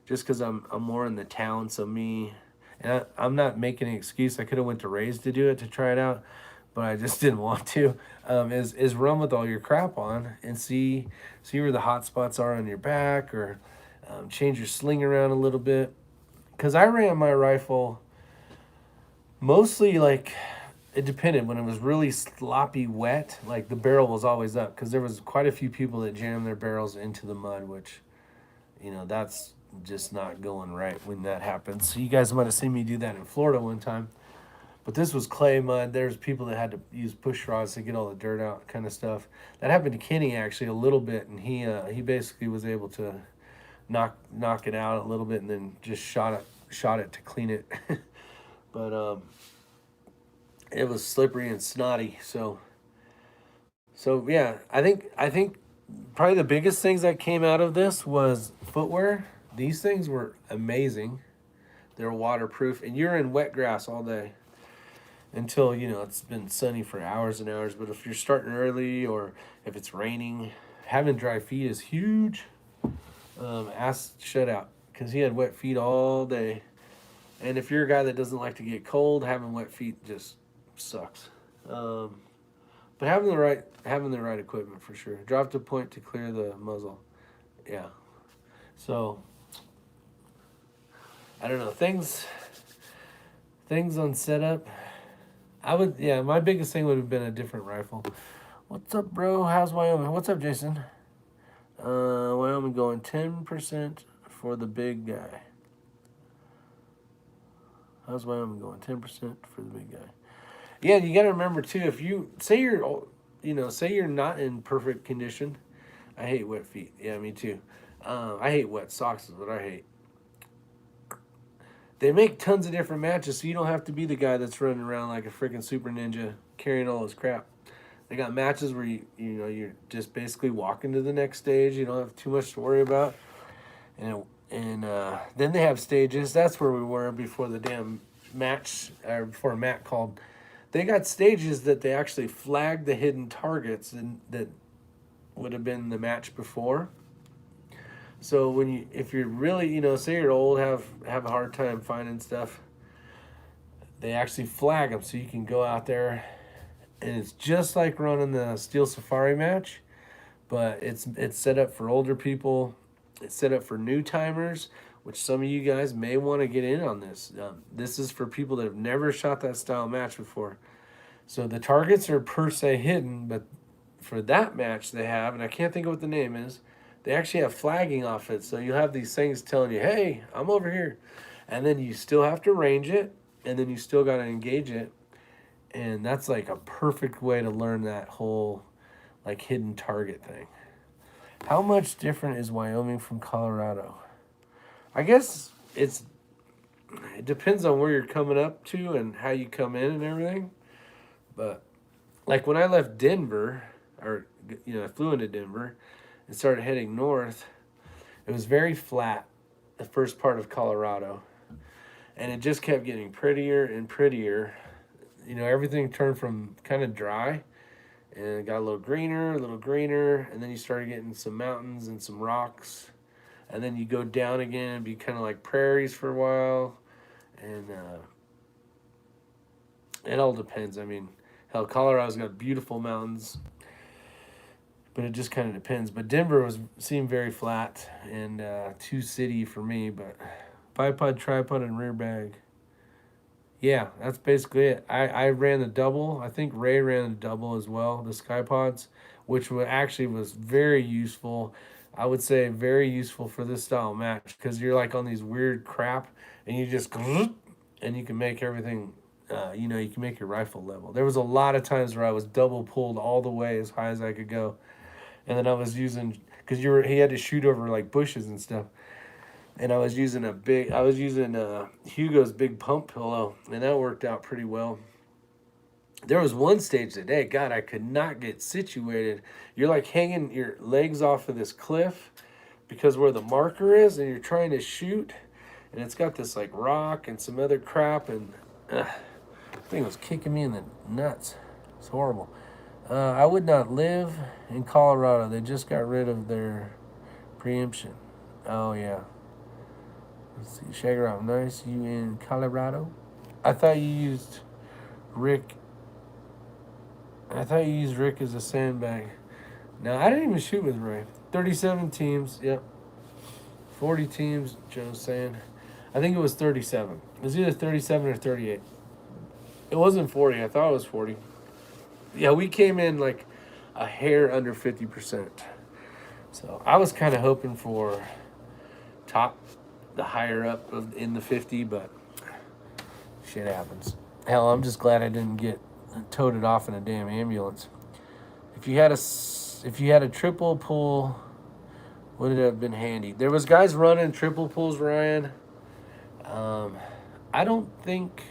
just because I'm more in the town. So me, and I'm not making an excuse. I could have went to Ray's to do it, to try it out, but I just didn't want to. Is run with all your crap on and see where the hot spots are on your back, or change your sling around a little bit. Because I ran my rifle mostly like, it depended. When it was really sloppy wet, like the barrel was always up, because there was quite a few people that jammed their barrels into the mud, which, that's just not going right when that happens. So you guys might have seen me do that in Florida one time. But this was clay mud. There's people that had to use push rods to get all the dirt out, kind of stuff. That happened to Kenny actually a little bit, and he basically was able to knock it out a little bit, and then just shot it to clean it. But it was slippery and snotty. So yeah, I think probably the biggest things that came out of this was footwear. These things were amazing. They're waterproof, and you're in wet grass all day until it's been sunny for hours and hours. But if you're starting early, or if it's raining, having dry feet is huge. Ask Shutout, because he had wet feet all day. And if you're a guy that doesn't like to get cold, having wet feet just sucks. But having the right equipment for sure. Drop to point to clear the muzzle. Yeah. So I don't know, things on setup. My biggest thing would have been a different rifle. What's up, bro? How's Wyoming? What's up, Jason? Wyoming going 10% for the big guy. How's Wyoming going? 10% for the big guy. Yeah, you got to remember too, if you say you're not in perfect condition. I hate wet feet. Yeah, me too. I hate wet socks is what I hate. They make tons of different matches, so you don't have to be the guy that's running around like a freaking super ninja carrying all his crap. They got matches where you're just basically walking to the next stage. You don't have too much to worry about. And then they have stages. That's where we were before the damn match, or before Matt called. They got stages that they actually flagged the hidden targets and that would have been the match before. So if you're really, say you're old, have a hard time finding stuff, they actually flag them so you can go out there, and it's just like running the Steel Safari match, but it's set up for older people. It's set up for new timers, which some of you guys may want to get in on this. This is for people that have never shot that style match before. So the targets are per se hidden, but for that match they have, and I can't think of what the name is, they actually have flagging off it. So you have these things telling you, hey, I'm over here. And then you still have to range it, and then you still got to engage it. And that's like a perfect way to learn that whole like hidden target thing. How much different is Wyoming from Colorado? I guess it depends on where you're coming up to and how you come in and everything. But like when I left Denver, or I flew into Denver and started heading north, it was very flat, the first part of Colorado. And it just kept getting prettier and prettier. Everything turned from kind of dry, and it got a little greener, and then you started getting some mountains and some rocks, and then you go down again and be kind of like prairies for a while, and it all depends. I mean, hell, Colorado's got beautiful mountains, but it just kind of depends. But Denver seemed very flat and too city for me, but bipod, tripod, and rear bag. Yeah, that's basically it. I ran the double. I think Ray ran the double as well, the Skypods, which actually was very useful. I would say very useful for this style match, because you're like on these weird crap, and you just, and you can make everything, you can make your rifle level. There was a lot of times where I was double pulled all the way as high as I could go. And then I was using, because he had to shoot over like bushes and stuff. And I was using Hugo's big pump pillow, and that worked out pretty well. There was one stage today, God, I could not get situated. You're like hanging your legs off of this cliff because where the marker is, and you're trying to shoot, and it's got this like rock and some other crap, and the thing was kicking me in the nuts. It's horrible. I would not live in Colorado. They just got rid of their preemption. Oh yeah. Let's see, Shagger out. Nice. You in Colorado? I thought you used Rick. I thought you used Rick as a sandbag. No, I didn't even shoot with Ray. 37 teams. Yep. 40 teams, Joe's saying. I think it was 37. It was either 37 or 38. It wasn't 40. I thought it was 40. Yeah, we came in like a hair under 50%. So I was kind of hoping for the higher up in the 50, but shit happens. Hell, I'm just glad I didn't get toted off in a damn ambulance. If you had a triple pull, would it have been handy? There was guys running triple pulls, Ryan. I don't think.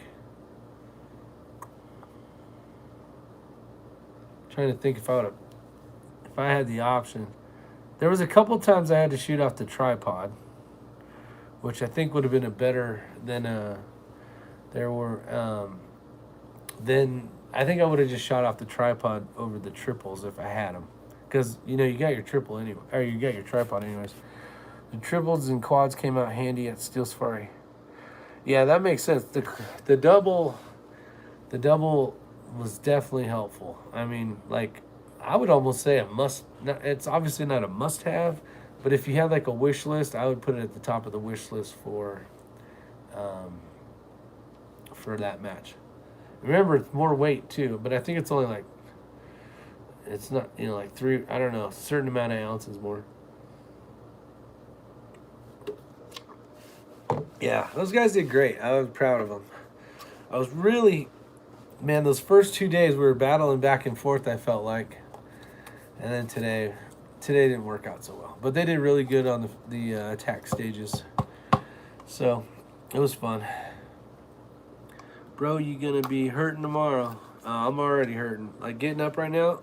I'm trying to think if I had the option. There was a couple times I had to shoot off the tripod, which I think would have been a better than then I think I would have just shot off the tripod over the triples if I had them, because you got your triple anyway, or you got your tripod anyways. The triples and quads came out handy at Steel Safari. Yeah, that makes sense. The double was definitely helpful. I mean, like, I would almost say it's obviously not a must-have, but if you had like a wish list, I would put it at the top of the wish list for that match. Remember, it's more weight too, but I think it's only like, it's not, like three, I don't know, a certain amount of ounces more. Yeah, those guys did great. I was proud of them. I was really, man, those first 2 days we were battling back and forth, I felt like. And then today didn't work out so well. But they did really good on the attack stages. So, it was fun. Bro, you gonna be hurting tomorrow? I'm already hurting. Like, getting up right now,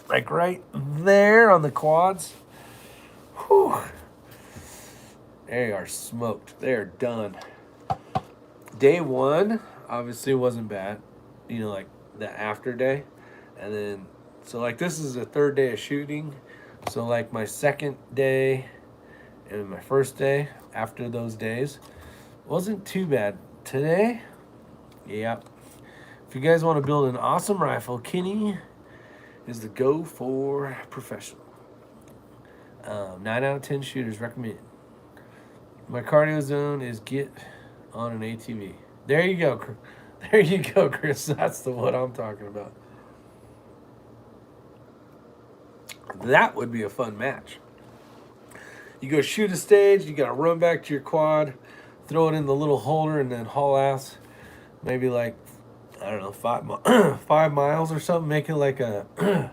like right there on the quads. Whew. They are smoked. They are done. Day one, obviously, wasn't bad. Like the after day. And then, so like this is the third day of shooting. So like my second day and my first day after those days wasn't too bad. Today, yeah. If you guys want to build an awesome rifle, Kenny is the go for professional. 9 out of 10 shooters recommend. My cardio zone is get on an ATV. There you go. There you go, Chris. That's the one I'm talking about. That would be a fun match. You go shoot a stage, you got to run back to your quad, throw it in the little holder, and then haul ass maybe like, I don't know, 5 miles or something. Make it like a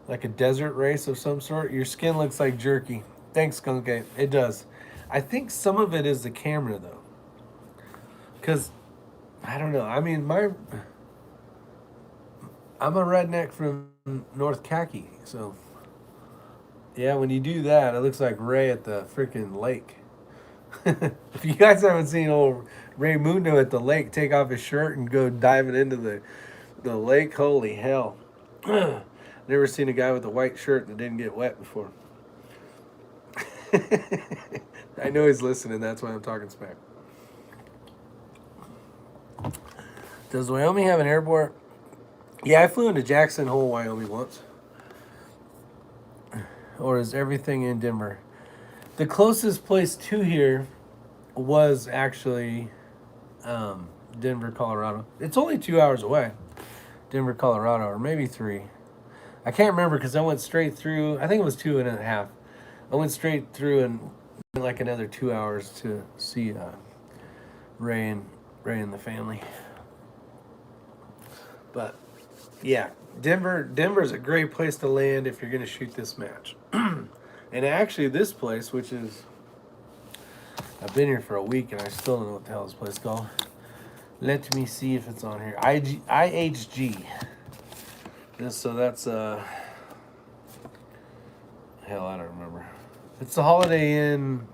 like a desert race of some sort. Your skin looks like jerky. Thanks, Skunk Ape. It does. I think some of it is the camera, though. Because, I don't know. I mean, I'm a redneck from North Khaki, so yeah, when you do that, it looks like Ray at the freaking lake. If you guys haven't seen old Ray Mundo at the lake take off his shirt and go diving into the lake, holy hell. Never seen a guy with a white shirt that didn't get wet before. I know he's listening, that's why I'm talking smack. Does Wyoming have an airport? Yeah, I flew into Jackson Hole, Wyoming once. Or is everything in Denver? The closest place to here was actually Denver, Colorado. It's only 2 hours away. Denver, Colorado, or maybe 3. I can't remember because I went straight through. I think it was 2.5. I went straight through and like another 2 hours to see Ray and the family. But Yeah, Denver's a great place to land if you're going to shoot this match. And actually, this place, which is, I've been here for a week and I still don't know what the hell this place is called. Let me see if it's on here. IHG. So that's hell, I don't remember. It's the Holiday Inn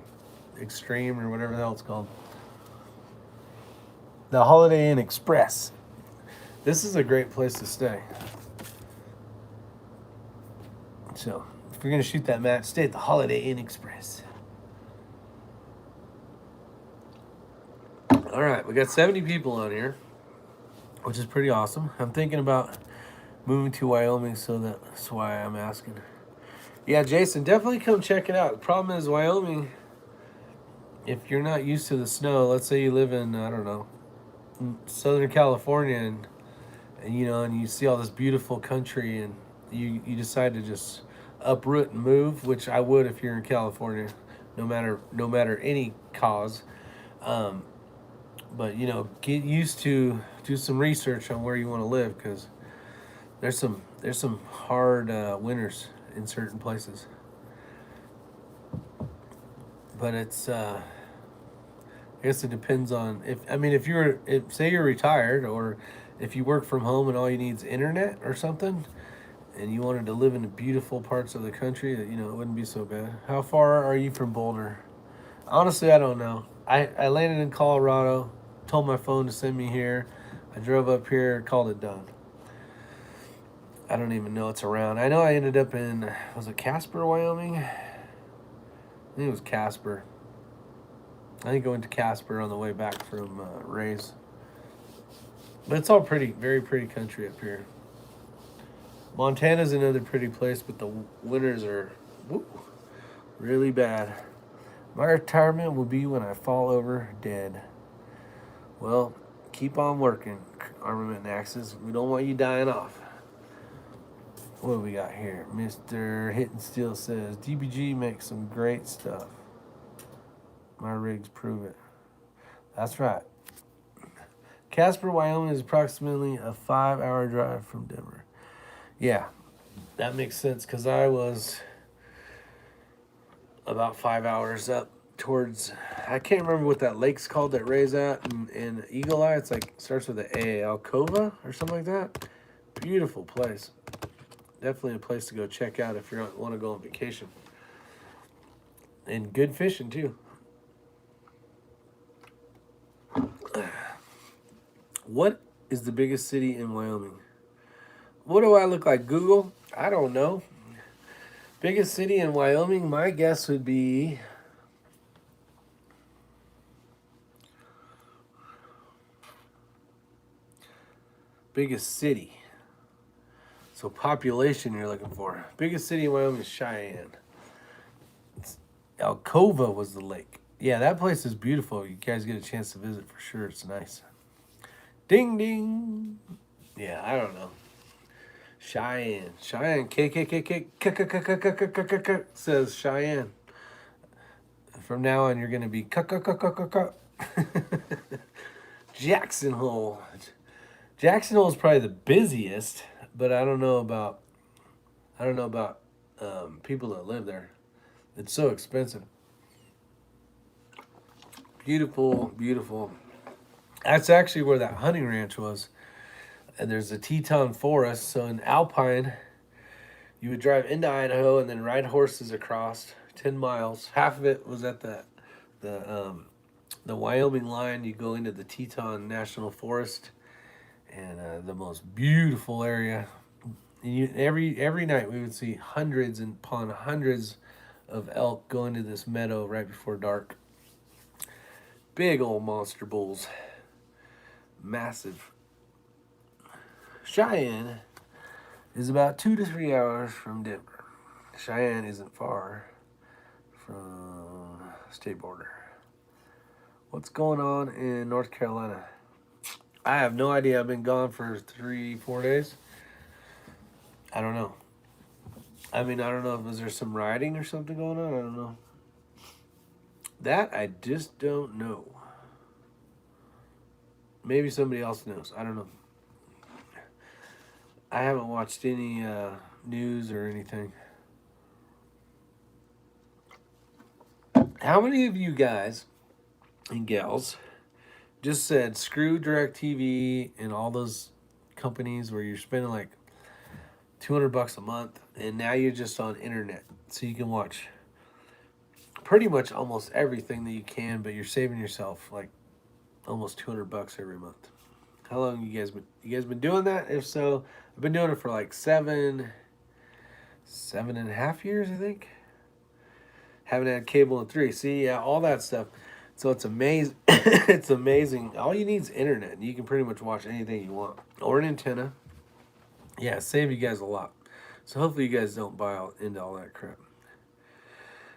Extreme or whatever the hell it's called. The Holiday Inn Express. This is a great place to stay. So, if you're going to shoot that match, stay at the Holiday Inn Express. All right, we got 70 people on here, which is pretty awesome. I'm thinking about moving to Wyoming, so that's why I'm asking. Yeah, Jason, definitely come check it out. The problem is Wyoming, if you're not used to the snow, let's say you live in, I don't know, Southern California, and you know, and you see all this beautiful country, and you decide to just uproot and move, which I would if you're in California, no matter any cause. But you know, get used to do some research on where you want to live, because there's some hard winters in certain places. But it's I guess it depends on if say you're retired, or if you work from home and all you need is internet or something, and you wanted to live in the beautiful parts of the country, you know, it wouldn't be so bad. How far are you from Boulder? Honestly, I don't know. I landed in Colorado, told my phone to send me here. I drove up here, called it done. I don't even know it's around. I know I ended up in, was it Casper, Wyoming? I think it was Casper. I think I went to Casper on the way back from Ray's. But it's all very pretty country up here. Montana's another pretty place, but the winters are really bad. My retirement will be when I fall over dead. Well, keep on working, Armament and Axes. We don't want you dying off. What do we got here? Mr. Hit and Steel says, DBG makes some great stuff. My rigs prove it. That's right. Casper, Wyoming is approximately a 5-hour drive from Denver. Yeah, that makes sense, because I was about 5 hours up towards, I can't remember what that lake's called that Ray's at in Eagle Eye. It's like, starts with an A, Alcova or something like that. Beautiful place. Definitely a place to go check out if you want to go on vacation. And good fishing, too. What is the biggest city in Wyoming? What do I look like, Google? I don't know. Biggest city in Wyoming, my guess would be... Biggest city. So population you're looking for. Biggest city in Wyoming is Cheyenne. Alcova was the lake. Yeah, that place is beautiful. You guys get a chance to visit for sure. It's nice. Ding, ding. Yeah, I don't know. Cheyenne. Says Cheyenne. From now on, you're going to be Jackson Hole. Jackson Hole is probably the busiest, but I don't know about people that live there. It's so expensive. Beautiful, beautiful. That's actually where that hunting ranch was. And there's a Teton forest. So in Alpine, you would drive into Idaho and then ride horses across 10 miles. Half of it was at the Wyoming line. You go into the Teton National Forest, and the most beautiful area. And every night we would see hundreds upon hundreds of elk go into this meadow right before dark. Big old monster bulls. Massive. Cheyenne is about 2 to 3 hours from Denver. Cheyenne isn't far from state border. What's going on in North Carolina? I have no idea. I've been gone for 3-4 days. I don't know. I mean, I don't know. Was there some rioting or something going on? I don't know. That I just don't know. Maybe somebody else knows. I don't know. I haven't watched any news or anything. How many of you guys and gals just said screw DirecTV and all those companies where you're spending like $200 a month, and now you're just on internet, so you can watch pretty much almost everything that you can, but you're saving yourself like almost $200 every month. How long you guys been doing that? If so, I've been doing it for like seven and a half years, I think. Haven't had cable in 3. See, yeah, all that stuff. So it's amazing. It's amazing. All you need is internet, and you can pretty much watch anything you want, or an antenna. Yeah, save you guys a lot. So hopefully you guys don't buy into all that crap.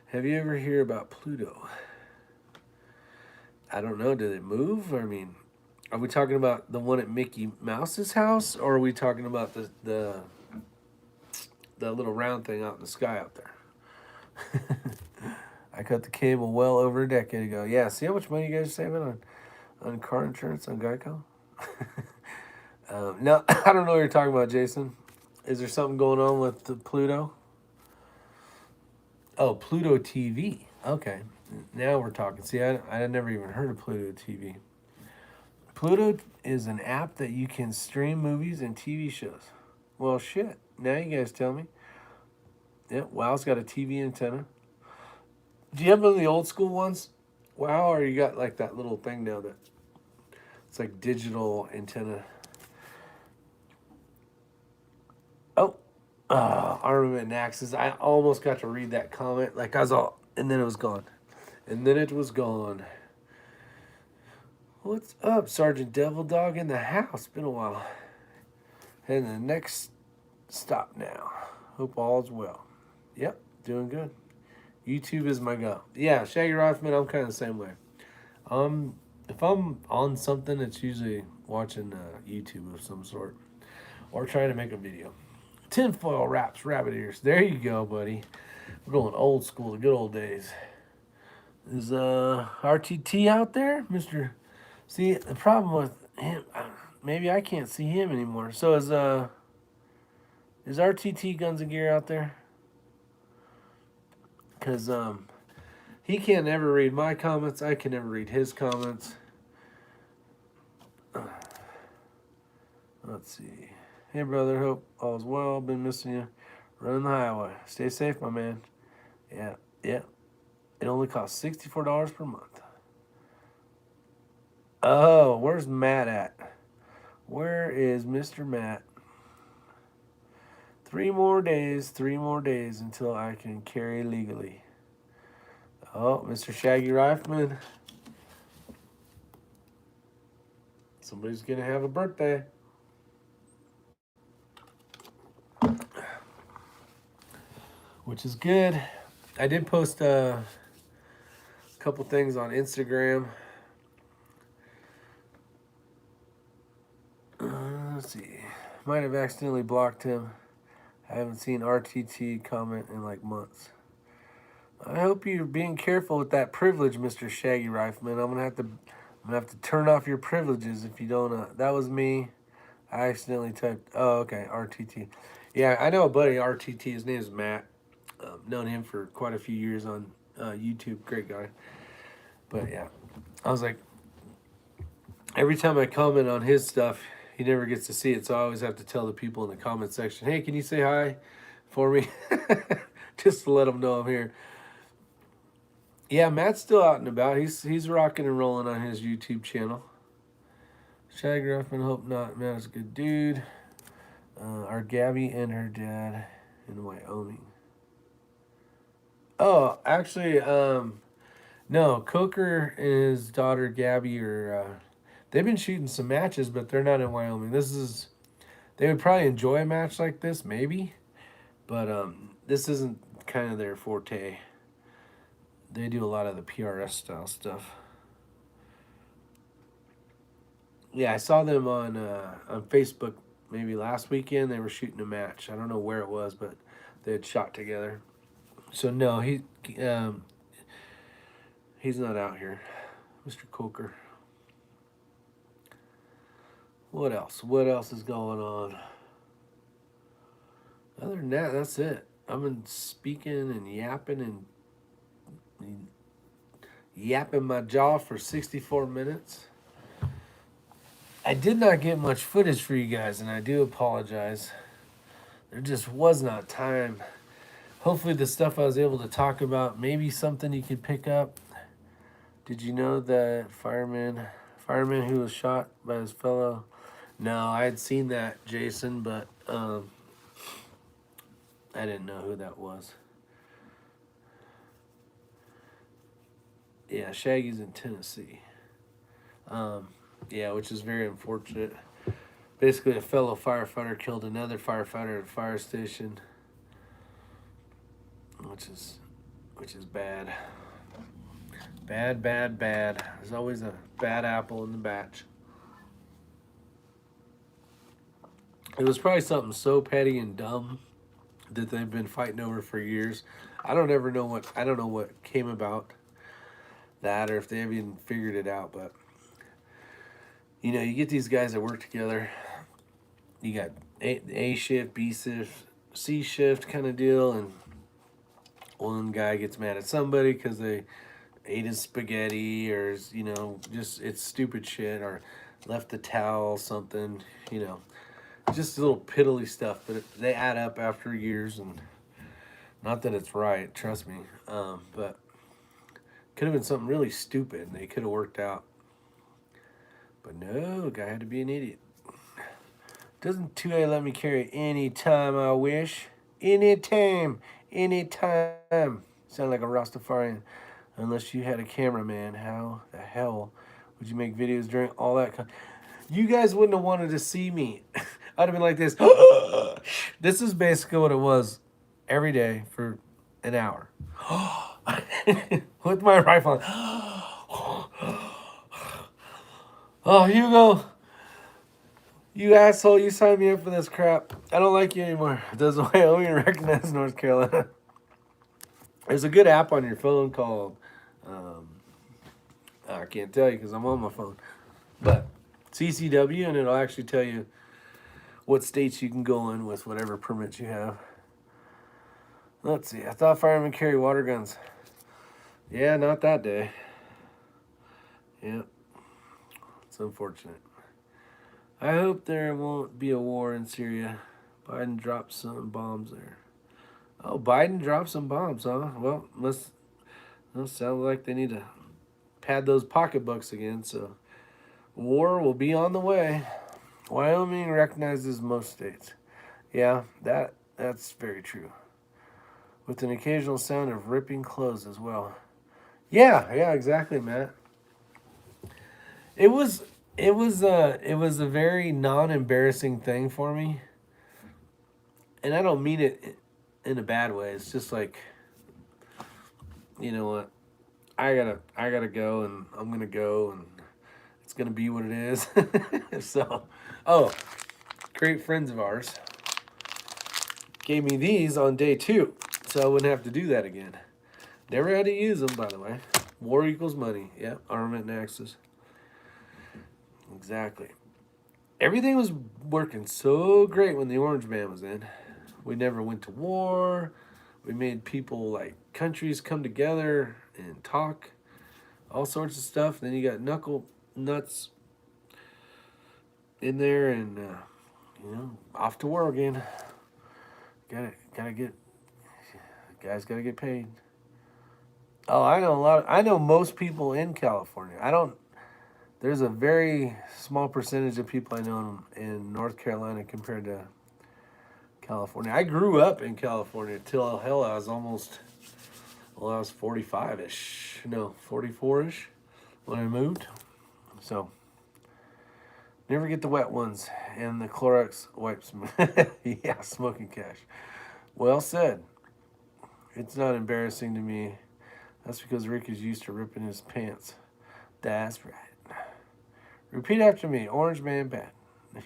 Have you ever hear about Pluto? I don't know. Did it move? I mean, are we talking about the one at Mickey Mouse's house, or are we talking about the little round thing out in the sky out there? I cut the cable well over a decade ago. Yeah, see how much money you guys are saving on car insurance on Geico? No, I don't know what you're talking about, Jason. Is there something going on with the Pluto? Oh, Pluto TV. Okay, now we're talking. See, I had never even heard of Pluto TV. Pluto is an app that you can stream movies and TV shows. Well, shit. Now you guys tell me. Yeah, WoW's got a TV antenna. Do you have one of the old school ones? WoW, or you got like that little thing now that it's like digital antenna? Oh, Armament and Axes. I almost got to read that comment. Like I was all, and then it was gone. And then it was gone. What's up, Sergeant Devil Dog in the house? Been a while. And the next stop now. Hope all's well. Yep, doing good. YouTube is my go. Yeah, Shaggy Rothman, I'm kind of the same way. If I'm on something, it's usually watching YouTube of some sort or trying to make a video. Tinfoil wraps, rabbit ears. There you go, buddy. We're going old school, the good old days. Is RTT out there, Mr.? See, the problem with him, maybe I can't see him anymore. So is RTT Guns and Gear out there? Because he can't ever read my comments. I can never read his comments. Let's see. Hey, brother. Hope all's well. Been missing you. Running the highway. Stay safe, my man. Yeah, yeah. It only costs $64 per month. Oh, where's Matt at? Where is Mr. Matt? 3 more days until I can carry legally. Oh, Mr. Shaggy Reifman. Somebody's going to have a birthday. Which is good. I did post a couple things on Instagram. Let's see. Might have accidentally blocked him. I haven't seen RTT comment in like months. I hope you're being careful with that privilege, Mr. Shaggy Reifman. I'm gonna have to turn off your privileges if you don't. That was me. I accidentally typed. Oh, okay. RTT. Yeah, I know a buddy RTT. His name is Matt. Known him for quite a few years on YouTube. Great guy. But yeah, I was like, every time I comment on his stuff, he never gets to see it. So I always have to tell the people in the comment section, hey, can you say hi for me? Just to let them know I'm here. Yeah, Matt's still out and about. He's rocking and rolling on his YouTube channel. Shaggy Ruffin, hope not. Matt's a good dude. Are Gabby and her dad in Wyoming? Oh, actually, no. Coker and his daughter Gabby are. They've been shooting some matches, but they're not in Wyoming. They would probably enjoy a match like this, maybe, but this isn't kind of their forte. They do a lot of the PRS style stuff. Yeah, I saw them on Facebook maybe last weekend. They were shooting a match. I don't know where it was, but they had shot together. So no, he's not out here, Mr. Coker. What else? What else is going on? Other than that, that's it. I've been speaking and yapping my jaw for 64 minutes. I did not get much footage for you guys, and I do apologize. There just was not time. Hopefully, the stuff I was able to talk about, maybe something you could pick up. Did you know that fireman who was shot by his fellow? No, I had seen that, Jason, but I didn't know who that was. Yeah, Shaggy's in Tennessee. Yeah, which is very unfortunate. Basically, a fellow firefighter killed another firefighter at a fire station, which is bad. Bad, bad, bad. There's always a bad apple in the batch. It was probably something so petty and dumb that they've been fighting over for years. I don't know what came about that, or if they even figured it out. But you know, you get these guys that work together. You got A shift, B shift, C shift kind of deal, and one guy gets mad at somebody because they ate his spaghetti, or you know, just it's stupid shit, or left the towel, something, you know, just little piddly stuff. But they add up after years, and not that it's right, trust me, but could have been something really stupid, and they could have worked out. But no, guy had to be an idiot. Doesn't 2A let me carry any time I wish? Anytime, anytime. Sound like a Rastafarian. Unless you had a cameraman, how the hell would you make videos during all that? You guys wouldn't have wanted to see me. I'd have been like this. This is basically what it was every day for an hour. With my rifle. Oh, Hugo. You asshole, you signed me up for this crap. I don't like you anymore. Does Wyoming recognize North Carolina? There's a good app on your phone called, I can't tell you because I'm on my phone, but CCW, and it'll actually tell you what states you can go in with whatever permits you have. Let's see. I thought firemen carry water guns. Yeah, not that day. Yeah, it's unfortunate. I hope there won't be a war in Syria. Biden dropped some bombs there. Oh, Biden dropped some bombs, huh? Well, sounds like they need to pad those pocketbooks again. So, war will be on the way. Wyoming recognizes most states. Yeah, that's very true. With an occasional sound of ripping clothes as well. Yeah, exactly, Matt. It was a very non-embarrassing thing for me, and I don't mean it in a bad way. It's just like, you know what, I gotta go, and I'm gonna go, and it's gonna be what it is. So, oh, great friends of ours gave me these on day 2, so I wouldn't have to do that again. Never had to use them, by the way. War equals money. Yep, armament and axes. Exactly. Everything was working so great when the Orange Man was in. We never went to war. We made people, like, countries come together and talk. All sorts of stuff. Then you got knuckle nuts in there, and off to war again. Gotta get, guys gotta get paid. Oh, I know most people in California. There's a very small percentage of people I know in North Carolina compared to California. I grew up in California till hell I was 45-ish. No, 44-ish when I moved. So, never get the wet ones and the Clorox wipes. Yeah, smoking cash. Well said. It's not embarrassing to me. That's because Rick is used to ripping his pants. That's right. Repeat after me. Orange Man bad.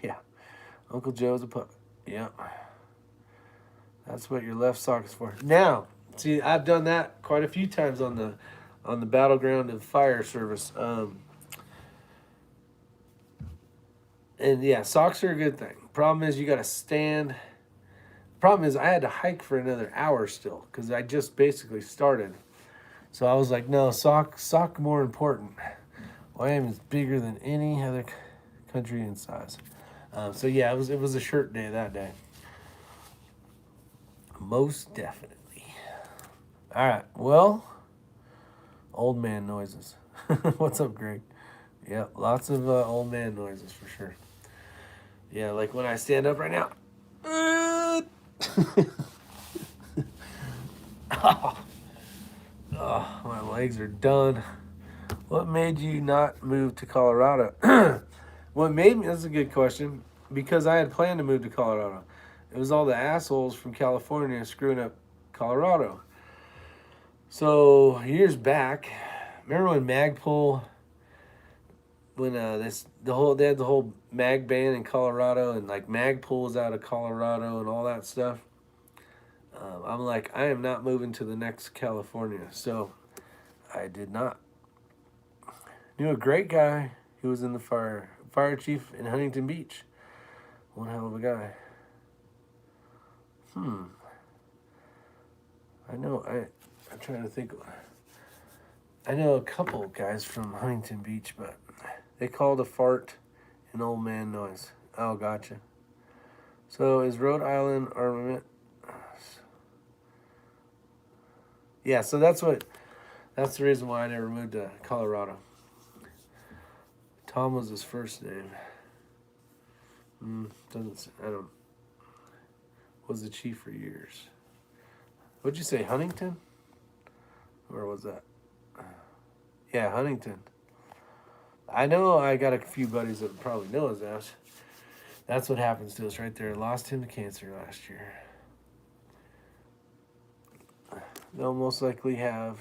Yeah. Uncle Joe's a puppet. Yep. That's what your left sock is for. Now, see, I've done that quite a few times on the battleground of fire service. And yeah, socks are a good thing. Problem is you got to stand Problem is, I had to hike for another hour still because I just basically started. So I was like, no, sock more important. Wyoming is bigger than any other country in size. So yeah, it was a shirt day that day. Most definitely. All right. Well, old man noises. What's up, Greg? Yeah, lots of old man noises for sure. Yeah, like when I stand up right now. Oh, my legs are done. What made you not move to Colorado? What made me, that's a good question, because I had planned to move to Colorado. It was all the assholes from California screwing up Colorado. So years back, remember when Magpul, when they had the whole mag ban in Colorado, and like Magpul was out of Colorado and all that stuff. I'm like, I am not moving to the next California, so I did not. Knew a great guy who was in the fire chief in Huntington Beach. One hell of a guy. I'm trying to think. I know a couple guys from Huntington Beach, but they called a fart an old man noise. Oh, gotcha. So is Rhode Island armament? Yeah, so that's the reason why I never moved to Colorado. Tom was his first name. Was the chief for years. What'd you say, Huntington? Or was that? Yeah, Huntington. I know I got a few buddies that probably know his ass. That's what happens to us right there. Lost him to cancer last year. They'll most likely have.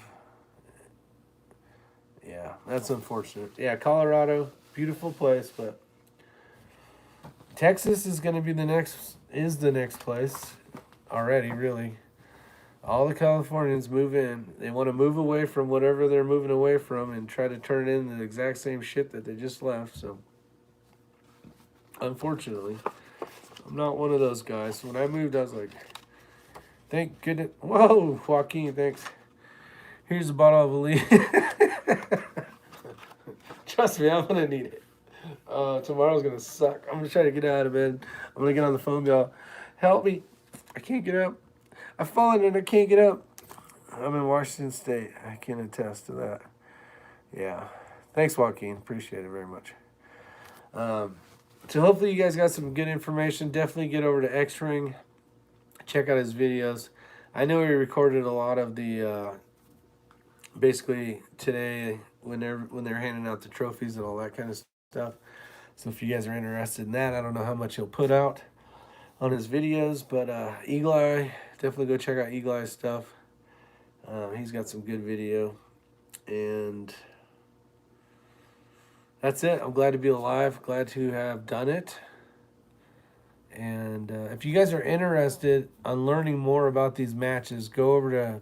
Yeah, that's unfortunate. Yeah, Colorado, beautiful place, but Texas is going to be the next place already, really. All the Californians move in. They want to move away from whatever they're moving away from and try to turn it into the exact same shit that they just left. So, unfortunately, I'm not one of those guys. When I moved, I was like, thank goodness. Whoa, Joaquin, thanks. Here's a bottle of Elite. Trust me, I'm going to need it. Tomorrow's going to suck. I'm going to try to get out of bed. I'm going to get on the phone, y'all. Help me. I can't get up. I've fallen and I can't get up. I'm in Washington State. I can attest to that. Yeah. Thanks, Joaquin. Appreciate it very much. So hopefully you guys got some good information. Definitely get over to X-Ring. Check out his videos. I know he recorded a lot of the, basically today when they're handing out the trophies and all that kind of stuff. So if you guys are interested in that, I don't know how much he'll put out on his videos, but Eagle Eye, definitely go check out Eagle Eye's stuff. He's got some good video, and that's it. I'm glad to be alive, glad to have done it. And if you guys are interested on learning more about these matches, go over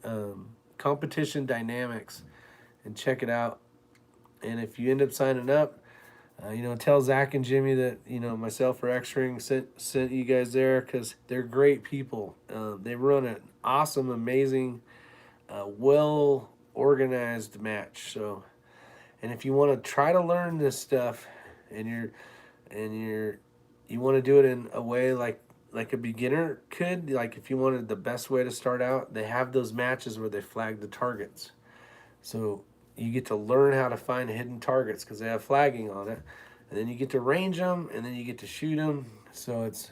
to Competition Dynamics and check it out. And if you end up signing up, tell Zach and Jimmy that, myself or X-Ring sent you guys there, because they're great people. They run an awesome, amazing, well-organized match. So, and if you want to try to learn this stuff and you want to do it in a way like a beginner could, like if you wanted the best way to start out, they have those matches where they flag the targets. So you get to learn how to find hidden targets because they have flagging on it. And then you get to range them, and then you get to shoot them. So it's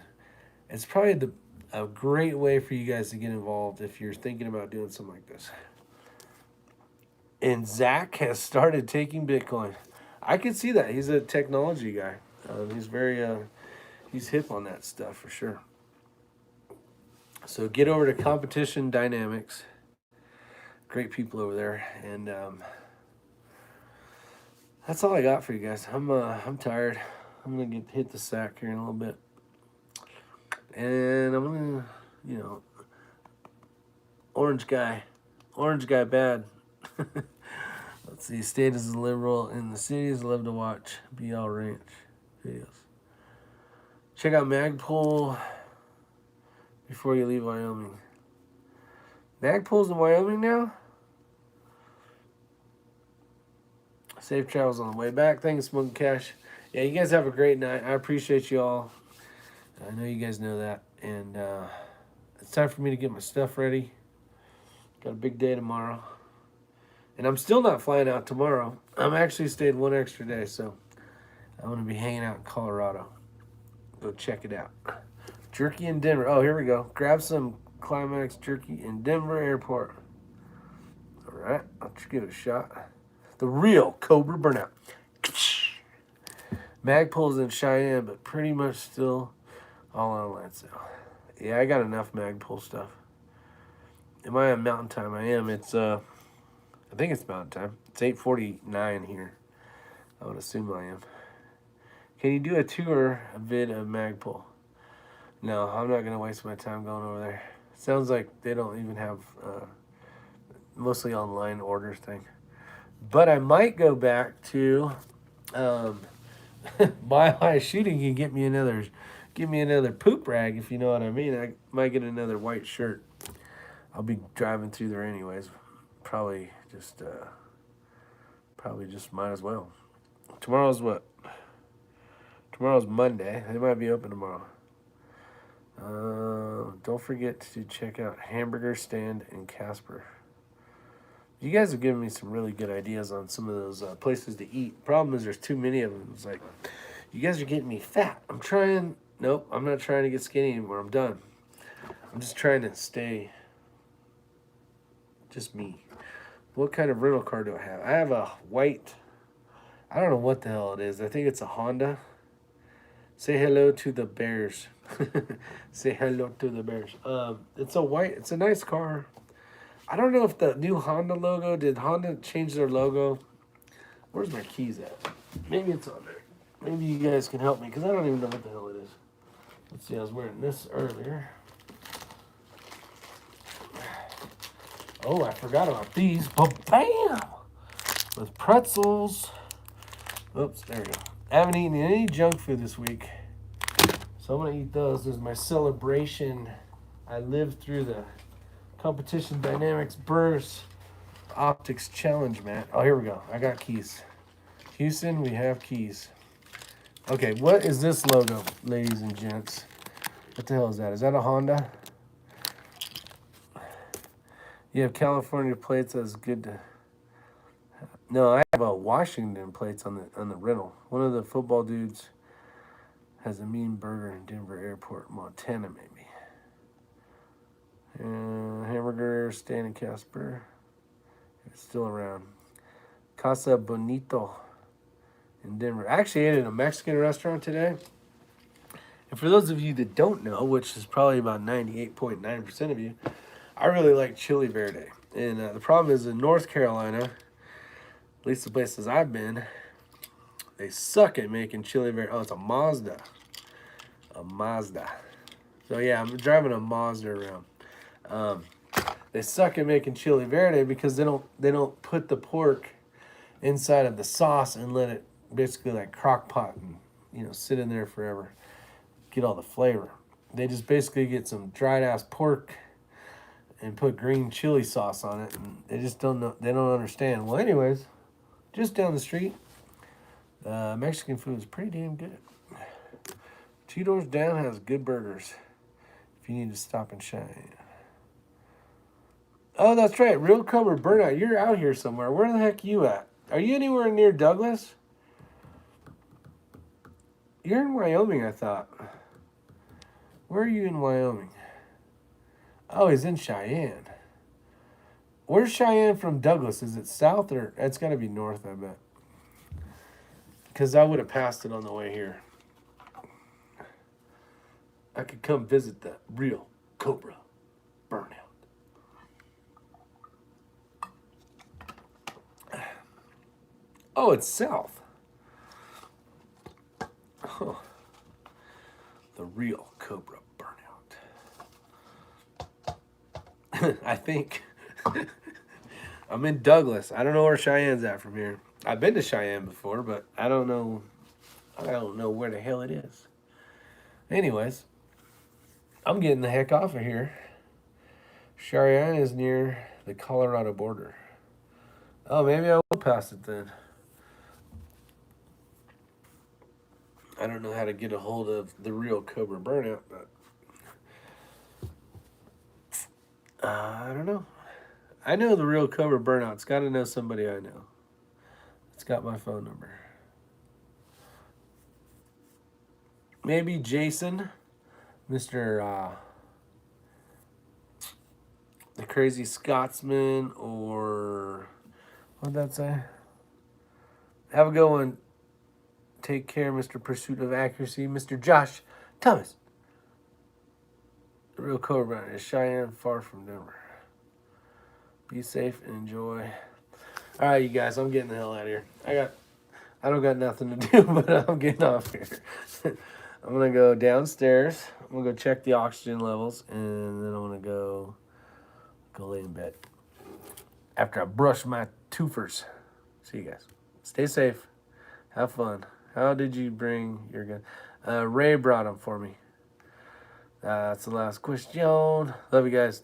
probably a great way for you guys to get involved if you're thinking about doing something like this. And Zach has started taking Bitcoin. I could see that. He's a technology guy. He's very he's hip on that stuff for sure. So get over to Competition Dynamics. Great people over there, and that's all I got for you guys. I'm tired. I'm gonna hit the sack here in a little bit, and I'm gonna, orange guy bad. Let's see. State is liberal in the cities. Love to watch BL Ranch videos. Check out Magpul before you leave Wyoming. Magpole's in Wyoming now? Safe travels on the way back. Thanks, Smoking Cash. Yeah, you guys have a great night. I appreciate you all. I know you guys know that. And it's time for me to get my stuff ready. Got a big day tomorrow. And I'm still not flying out tomorrow. I'm actually stayed one extra day, so I'm going to be hanging out in Colorado. Go check it out. Jerky in Denver. Oh, here we go. Grab some Climax jerky in Denver Airport. All right, I'll just give it a shot. The real Cobra Burnout. Magpole's in Cheyenne, but pretty much still all online sale. Yeah, I got enough Magpole stuff. Am I on Mountain Time? I am. It's I think it's Mountain Time. It's 8:49 here. I would assume I am. Can you do a tour, a vid of Magpole? No, I'm not gonna waste my time going over there. Sounds like they don't even have mostly online orders thing. But I might go back to Mile High Shooting and give me another poop rag, if you know what I mean. I might get another white shirt. I'll be driving through there anyways. Probably just might as well. Tomorrow's what? Tomorrow's Monday. They might be open tomorrow. Don't forget to check out Hamburger Stand in Casper. You guys have given me some really good ideas on some of those places to eat. Problem is there's too many of them. It's like, you guys are getting me fat. Nope, I'm not trying to get skinny anymore. I'm done. I'm just trying to stay just me. What kind of rental car do I have? I have a white, I don't know what the hell it is. I think it's a Honda. Say hello to the bears. Say hello to the bears. It's a white, it's a nice car. I don't know if the new Honda logo, did Honda change their logo? Where's my keys at? Maybe it's on there. Maybe you guys can help me, because I don't even know what the hell it is. Let's see, I was wearing this earlier. Oh, I forgot about these. Ba-bam! With pretzels. Oops, there we go. I haven't eaten any junk food this week, so I'm going to eat those. This is my celebration. I lived through the Competition Dynamics Burris Optics Challenge, Matt. Oh, here we go. I got keys. Houston, we have keys. Okay, what is this logo, ladies and gents? What the hell is that? Is that a Honda? You have California plates. That's good to... No, I have a Washington plates on the rental. One of the football dudes has a mean burger in Denver Airport, Montana, maybe. Hamburger Stand in Casper. It's still around. Casa Bonito in Denver. I actually ate at a Mexican restaurant today. And for those of you that don't know, which is probably about 98.9% of you, I really like chili verde. And the problem is in North Carolina, at least the places I've been, they suck at making chili verde. Oh, it's a Mazda. A Mazda. So yeah, I'm driving a Mazda around. They suck at making chili verde because they don't put the pork inside of the sauce and let it basically like crock pot and sit in there forever, get all the flavor. They just basically get some dried ass pork and put green chili sauce on it, and they just don't know. They don't understand. Well, anyways, just down the street, Mexican food is pretty damn good. 2 doors down has good burgers. If you need to stop and shine. Oh, that's right. Real Cover Burnout. You're out here somewhere. Where the heck are you at? Are you anywhere near Douglas? You're in Wyoming, I thought. Where are you in Wyoming? Oh, he's in Cheyenne. Where's Cheyenne from Douglas? Is it south or... It's got to be north, I bet. Because I would have passed it on the way here. I could come visit the Real Cobra Burnout. Oh, it's south. Oh. The Real Cobra Burnout. I think I'm in Douglas. I don't know where Cheyenne's at from here. I've been to Cheyenne before, but I don't know where the hell it is. Anyways, I'm getting the heck off of here. Cheyenne is near the Colorado border. Oh, maybe I will pass it then. I don't know how to get a hold of the real Cobra Burnout, but I don't know. I know the real Cobra Burnout's got to know somebody I know. It's got my phone number. Maybe Jason, Mr. The Crazy Scotsman, or what'd that say? Have a good one. Take care, Mr. Pursuit of Accuracy. Mr. Josh Thomas. The real Cobra is Cheyenne, far from Denver. Be safe and enjoy. All right, you guys, I'm getting the hell out of here. I don't got nothing to do, but I'm getting off here. I'm gonna go downstairs. I'm gonna go check the oxygen levels, and then I'm gonna go lay in bed after I brush my toofers. See you guys. Stay safe. Have fun. How did you bring your gun? Ray brought them for me. That's the last question. Love you guys.